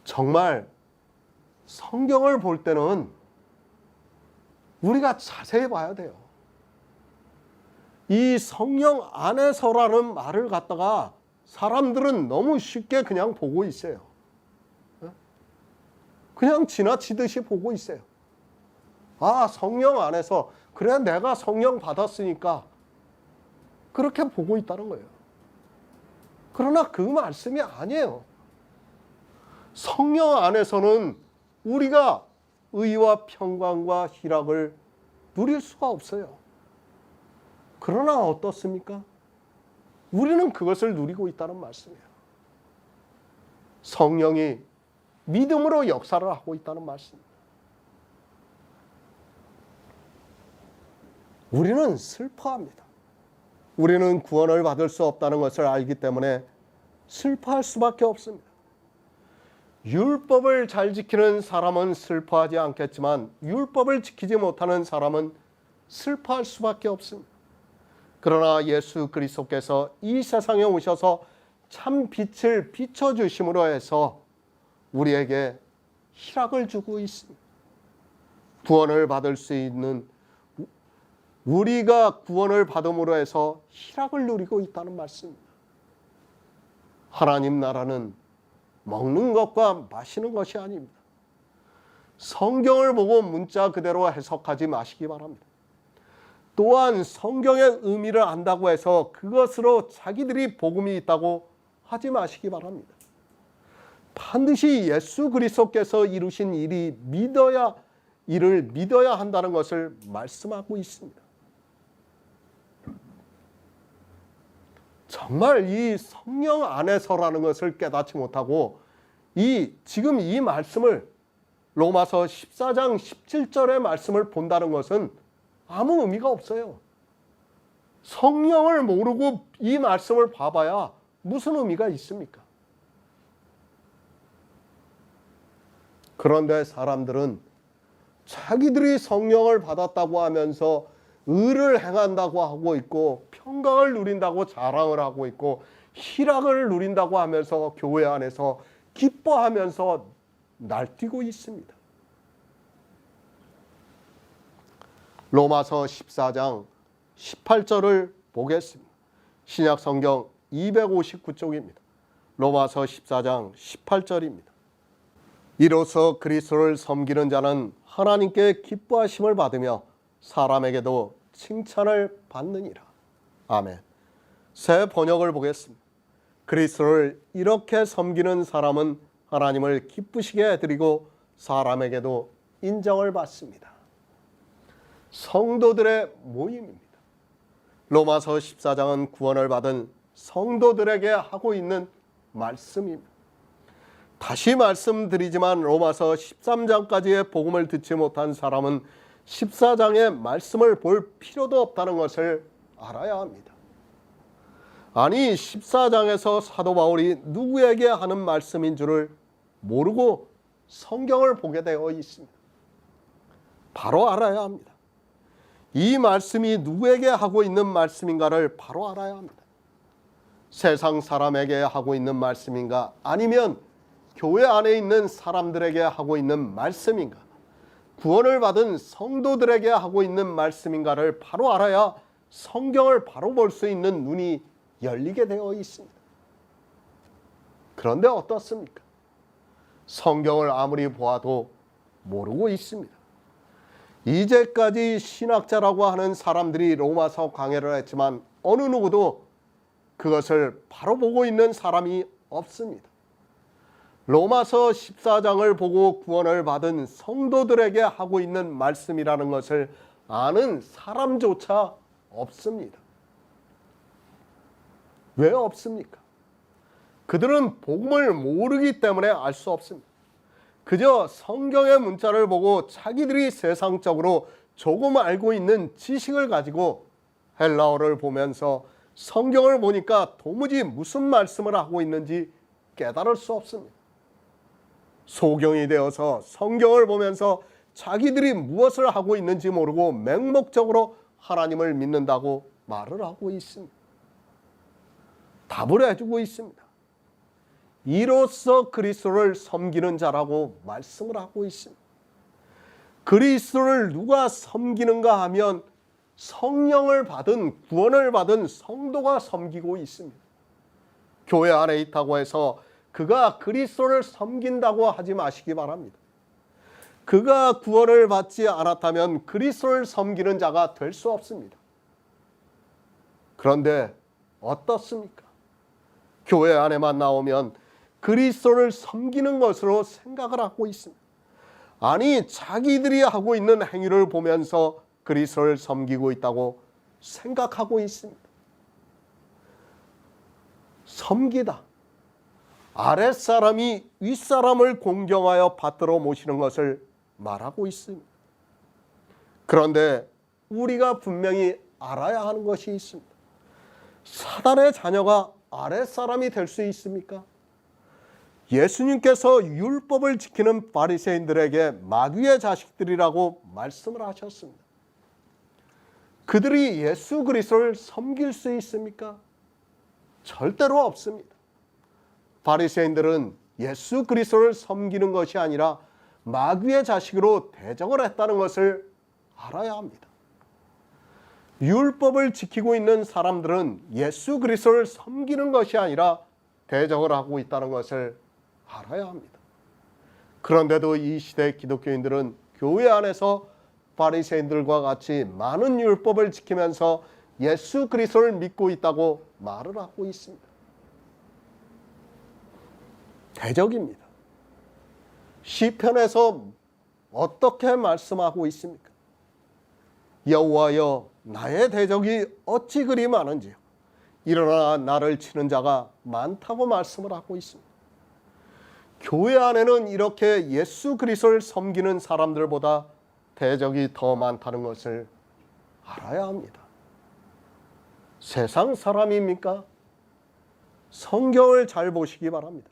S1: 정말 성경을 볼 때는 우리가 자세히 봐야 돼요. 이 성령 안에서라는 말을 갖다가 사람들은 너무 쉽게 그냥 보고 있어요. 그냥 지나치듯이 보고 있어요. 아, 성령 안에서, 그래 내가 성령 받았으니까 그렇게 보고 있다는 거예요. 그러나 그 말씀이 아니에요. 성령 안에서는 우리가 의와 평강과 희락을 누릴 수가 없어요. 그러나 어떻습니까? 우리는 그것을 누리고 있다는 말씀이에요. 성령이 믿음으로 역사를 하고 있다는 말씀입니다. 우리는 슬퍼합니다. 우리는 구원을 받을 수 없다는 것을 알기 때문에 슬퍼할 수밖에 없습니다. 율법을 잘 지키는 사람은 슬퍼하지 않겠지만 율법을 지키지 못하는 사람은 슬퍼할 수밖에 없습니다. 그러나 예수 그리스도께서 이 세상에 오셔서 참 빛을 비춰주심으로 해서 우리에게 희락을 주고 있습니다. 구원을 받을 수 있는, 우리가 구원을 받음으로 해서 희락을 누리고 있다는 말씀입니다. 하나님 나라는 먹는 것과 마시는 것이 아닙니다. 성경을 보고 문자 그대로 해석하지 마시기 바랍니다. 또한 성경의 의미를 안다고 해서 그것으로 자기들이 복음이 있다고 하지 마시기 바랍니다. 반드시 예수 그리스도께서 이루신 일을 믿어야 한다는 것을 말씀하고 있습니다. 정말 이 성령 안에서라는 것을 깨닫지 못하고 지금 이 말씀을 로마서 14장 17절의 말씀을 본다는 것은 아무 의미가 없어요. 성령을 모르고 이 말씀을 봐봐야 무슨 의미가 있습니까? 그런데 사람들은 자기들이 성령을 받았다고 하면서 의를 행한다고 하고 있고 평강을 누린다고 자랑을 하고 있고 희락을 누린다고 하면서 교회 안에서 기뻐하면서 날뛰고 있습니다. 로마서 14장 18절을 보겠습니다. 신약 성경 259쪽입니다. 로마서 14장 18절입니다. 이로써 그리스도를 섬기는 자는 하나님께 기뻐하심을 받으며 사람에게도 칭찬을 받느니라. 아멘. 새 번역을 보겠습니다. 그리스도를 이렇게 섬기는 사람은 하나님을 기쁘시게 해드리고 사람에게도 인정을 받습니다. 성도들의 모임입니다. 로마서 14장은 구원을 받은 성도들에게 하고 있는 말씀입니다. 다시 말씀드리지만 로마서 13장까지의 복음을 듣지 못한 사람은 14장의 말씀을 볼 필요도 없다는 것을 알아야 합니다. 아니 14장에서 사도 바울이 누구에게 하는 말씀인 줄을 모르고 성경을 보게 되어 있습니다. 바로 알아야 합니다. 이 말씀이 누구에게 하고 있는 말씀인가를 바로 알아야 합니다. 세상 사람에게 하고 있는 말씀인가 아니면 교회 안에 있는 사람들에게 하고 있는 말씀인가 구원을 받은 성도들에게 하고 있는 말씀인가를 바로 알아야 성경을 바로 볼 수 있는 눈이 열리게 되어 있습니다. 그런데 어떻습니까? 성경을 아무리 보아도 모르고 있습니다. 이제까지 신학자라고 하는 사람들이 로마서 강해를 했지만 어느 누구도 그것을 바로 보고 있는 사람이 없습니다. 로마서 14장을 보고 구원을 받은 성도들에게 하고 있는 말씀이라는 것을 아는 사람조차 없습니다. 왜 없습니까? 그들은 복음을 모르기 때문에 알 수 없습니다. 그저 성경의 문자를 보고 자기들이 세상적으로 조금 알고 있는 지식을 가지고 헬라어를 보면서 성경을 보니까 도무지 무슨 말씀을 하고 있는지 깨달을 수 없습니다. 소경이 되어서 성경을 보면서 자기들이 무엇을 하고 있는지 모르고 맹목적으로 하나님을 믿는다고 말을 하고 있습니다. 답을 해주고 있습니다. 이로써 그리스도를 섬기는 자라고 말씀을 하고 있습니다. 그리스도를 누가 섬기는가 하면 성령을 받은 구원을 받은 성도가 섬기고 있습니다. 교회 안에 있다고 해서 그가 그리스도를 섬긴다고 하지 마시기 바랍니다. 그가 구원을 받지 않았다면 그리스도를 섬기는 자가 될 수 없습니다. 그런데 어떻습니까? 교회 안에만 나오면 그리스도를 섬기는 것으로 생각을 하고 있습니다. 아니, 자기들이 하고 있는 행위를 보면서 그리스도를 섬기고 있다고 생각하고 있습니다. 섬기다. 아랫사람이 윗사람을 공경하여 받들어 모시는 것을 말하고 있습니다. 그런데 우리가 분명히 알아야 하는 것이 있습니다. 사단의 자녀가 아랫사람이 될 수 있습니까? 예수님께서 율법을 지키는 바리새인들에게 마귀의 자식들이라고 말씀을 하셨습니다. 그들이 예수 그리스도를 섬길 수 있습니까? 절대로 없습니다. 바리새인들은 예수 그리스도를 섬기는 것이 아니라 마귀의 자식으로 대적을 했다는 것을 알아야 합니다. 율법을 지키고 있는 사람들은 예수 그리스도를 섬기는 것이 아니라 대적을 하고 있다는 것을 알아야 합니다. 그런데도 이 시대 기독교인들은 교회 안에서 바리새인들과 같이 많은 율법을 지키면서 예수 그리스도를 믿고 있다고 말을 하고 있습니다. 대적입니다. 시편에서 어떻게 말씀하고 있습니까? 여호와여, 나의 대적이 어찌 그리 많은지요. 일어나 나를 치는 자가 많다고 말씀을 하고 있습니다. 교회 안에는 이렇게 예수 그리스도를 섬기는 사람들보다 대적이 더 많다는 것을 알아야 합니다. 세상 사람입니까? 성경을 잘 보시기 바랍니다.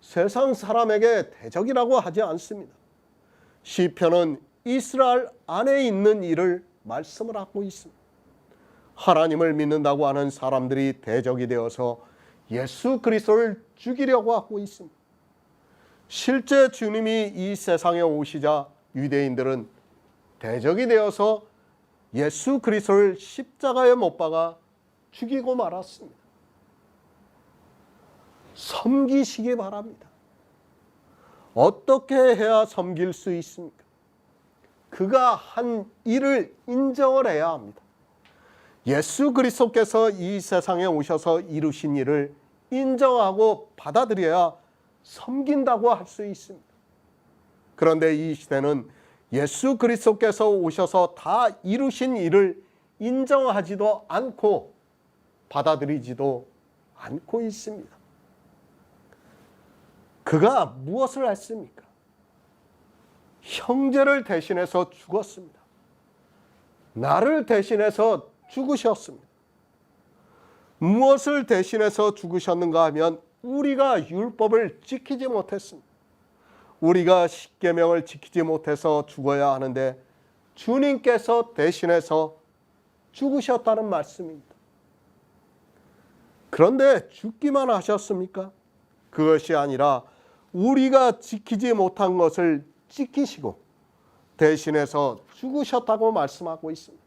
S1: 세상 사람에게 대적이라고 하지 않습니다. 시편은 이스라엘 안에 있는 일을 말씀을 하고 있습니다. 하나님을 믿는다고 하는 사람들이 대적이 되어서 예수 그리스도를 죽이려고 하고 있습니다. 실제 주님이 이 세상에 오시자 유대인들은 대적이 되어서 예수 그리스도를 십자가에 못 박아 죽이고 말았습니다. 섬기시기 바랍니다. 어떻게 해야 섬길 수 있습니까? 그가 한 일을 인정을 해야 합니다. 예수 그리스도께서 이 세상에 오셔서 이루신 일을 인정하고 받아들여야 섬긴다고 할 수 있습니다. 그런데 이 시대는 예수 그리스도께서 오셔서 다 이루신 일을 인정하지도 않고 받아들이지도 않고 있습니다. 그가 무엇을 했습니까? 형제를 대신해서 죽었습니다. 나를 대신해서 죽으셨습니다. 무엇을 대신해서 죽으셨는가 하면 우리가 율법을 지키지 못했습니다. 우리가 십계명을 지키지 못해서 죽어야 하는데 주님께서 대신해서 죽으셨다는 말씀입니다. 그런데 죽기만 하셨습니까? 그것이 아니라 우리가 지키지 못한 것을 지키시고 대신해서 죽으셨다고 말씀하고 있습니다.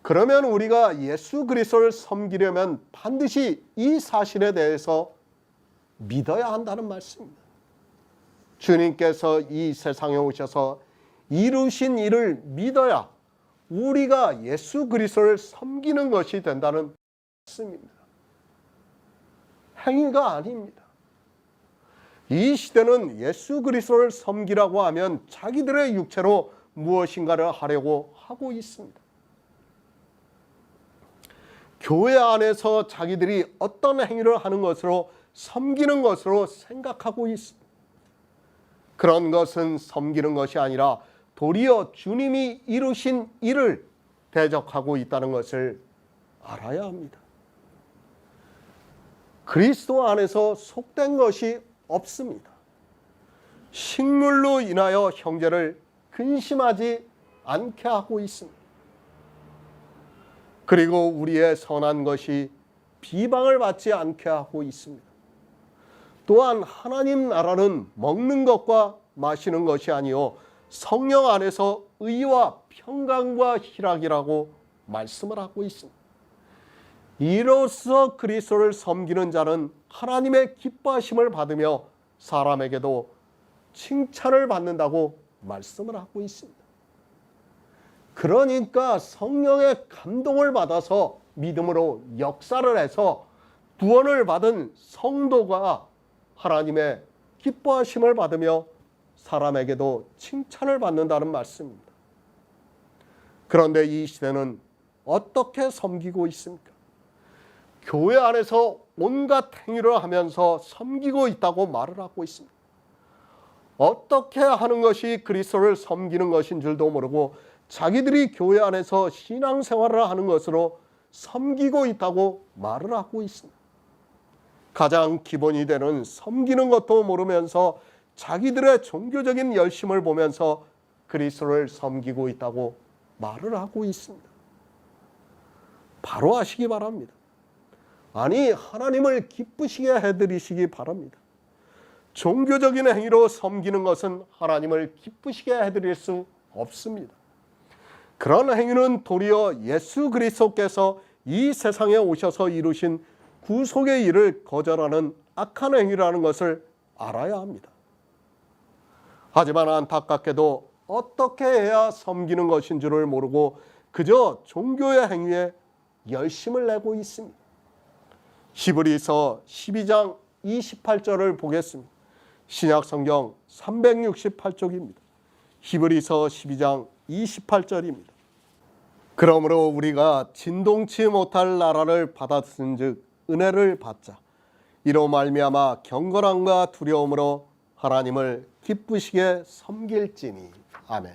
S1: 그러면 우리가 예수 그리스도를 섬기려면 반드시 이 사실에 대해서 믿어야 한다는 말씀입니다. 주님께서 이 세상에 오셔서 이루신 일을 믿어야 우리가 예수 그리스도를 섬기는 것이 된다는 말씀입니다. 행위가 아닙니다. 이 시대는 예수 그리스도를 섬기라고 하면 자기들의 육체로 무엇인가를 하려고 하고 있습니다. 교회 안에서 자기들이 어떤 행위를 하는 것으로 섬기는 것으로 생각하고 있습니다. 그런 것은 섬기는 것이 아니라 도리어 주님이 이루신 일을 대적하고 있다는 것을 알아야 합니다. 그리스도 안에서 속된 것이 없습니다. 식물로 인하여 형제를 근심하지 않게 하고 있습니다. 그리고 우리의 선한 것이 비방을 받지 않게 하고 있습니다. 또한 하나님 나라는 먹는 것과 마시는 것이 아니요 성령 안에서 의와 평강과 희락이라고 말씀을 하고 있습니다. 이로써 그리스도를 섬기는 자는 하나님의 기뻐하심을 받으며 사람에게도 칭찬을 받는다고 말씀을 하고 있습니다. 그러니까 성령의 감동을 받아서 믿음으로 역사를 해서 구원을 받은 성도가 하나님의 기뻐하심을 받으며 사람에게도 칭찬을 받는다는 말씀입니다. 그런데 이 시대는 어떻게 섬기고 있습니까? 교회 안에서 온갖 행위를 하면서 섬기고 있다고 말을 하고 있습니다. 어떻게 하는 것이 그리스도를 섬기는 것인 줄도 모르고 자기들이 교회 안에서 신앙생활을 하는 것으로 섬기고 있다고 말을 하고 있습니다. 가장 기본이 되는 섬기는 것도 모르면서 자기들의 종교적인 열심을 보면서 그리스도를 섬기고 있다고 말을 하고 있습니다. 바로 아시기 바랍니다. 아니, 하나님을 기쁘시게 해드리시기 바랍니다. 종교적인 행위로 섬기는 것은 하나님을 기쁘시게 해드릴 수 없습니다. 그런 행위는 도리어 예수 그리스도께서 이 세상에 오셔서 이루신 구속의 일을 거절하는 악한 행위라는 것을 알아야 합니다. 하지만 안타깝게도 어떻게 해야 섬기는 것인 줄을 모르고 그저 종교의 행위에 열심을 내고 있습니다. 히브리서 12장 28절을 보겠습니다. 신약성경 368쪽입니다. 히브리서 12장 28절입니다. 그러므로 우리가 진동치 못할 나라를 받았은즉 은혜를 받자. 이로 말미암아 경건함과 두려움으로 하나님을 기쁘시게 섬길지니. 아멘.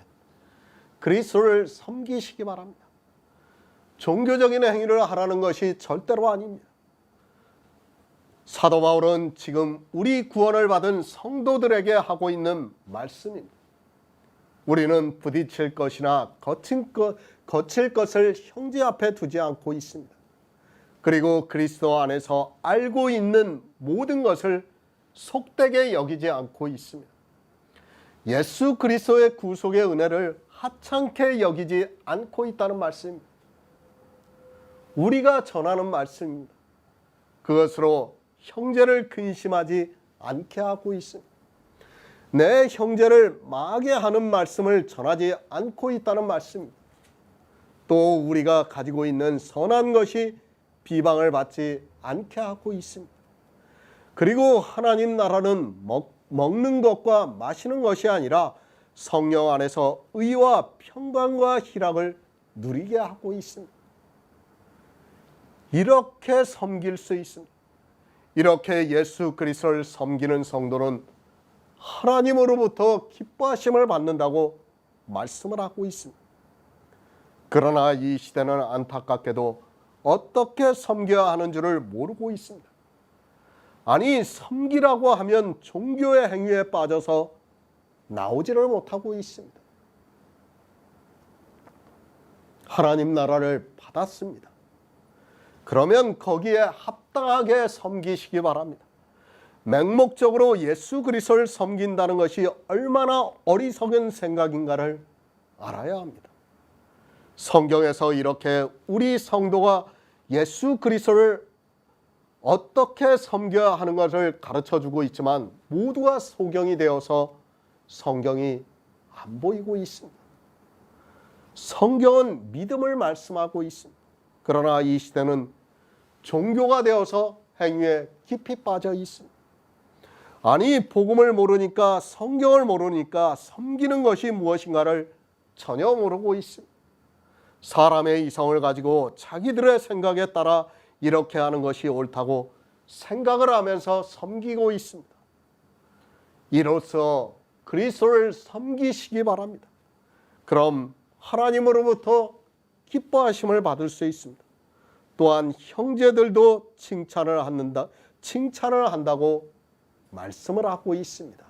S1: 그리스도를 섬기시기 바랍니다. 종교적인 행위를 하라는 것이 절대로 아닙니다. 사도 바울은 지금 우리 구원을 받은 성도들에게 하고 있는 말씀입니다. 우리는 부딪힐 것이나 거칠 것을 형제 앞에 두지 않고 있습니다. 그리고 그리스도 안에서 알고 있는 모든 것을 속되게 여기지 않고 있습니다. 예수 그리스도의 구속의 은혜를 하찮게 여기지 않고 있다는 말씀입니다. 우리가 전하는 말씀입니다. 그것으로 형제를 근심하지 않게 하고 있습니다. 내 형제를 망하게 하는 말씀을 전하지 않고 있다는 말씀입니다. 또 우리가 가지고 있는 선한 것이 비방을 받지 않게 하고 있습니다. 그리고 하나님 나라는 먹는 것과 마시는 것이 아니라 성령 안에서 의와 평강과 희락을 누리게 하고 있습니다. 이렇게 섬길 수 있습니다. 이렇게 예수 그리스도를 섬기는 성도는 하나님으로부터 기뻐하심을 받는다고 말씀을 하고 있습니다. 그러나 이 시대는 안타깝게도 어떻게 섬겨야 하는 줄을 모르고 있습니다. 아니, 섬기라고 하면 종교의 행위에 빠져서 나오지를 못하고 있습니다. 하나님 나라를 받았습니다. 그러면 거기에 합당하게 섬기시기 바랍니다. 맹목적으로 예수 그리스도를 섬긴다는 것이 얼마나 어리석은 생각인가를 알아야 합니다. 성경에서 이렇게 우리 성도가 예수 그리스도를 어떻게 섬겨야 하는 것을 가르쳐주고 있지만 모두가 소경이 되어서 성경이 안 보이고 있습니다. 성경은 믿음을 말씀하고 있습니다. 그러나 이 시대는 종교가 되어서 행위에 깊이 빠져 있습니다. 아니, 복음을 모르니까, 성경을 모르니까 섬기는 것이 무엇인가를 전혀 모르고 있습니다. 사람의 이성을 가지고 자기들의 생각에 따라 이렇게 하는 것이 옳다고 생각을 하면서 섬기고 있습니다. 이로써 그리스도를 섬기시기 바랍니다. 그럼 하나님으로부터 기뻐하심을 받을 수 있습니다. 또한 형제들도 칭찬을 한다고 말씀을 하고 있습니다.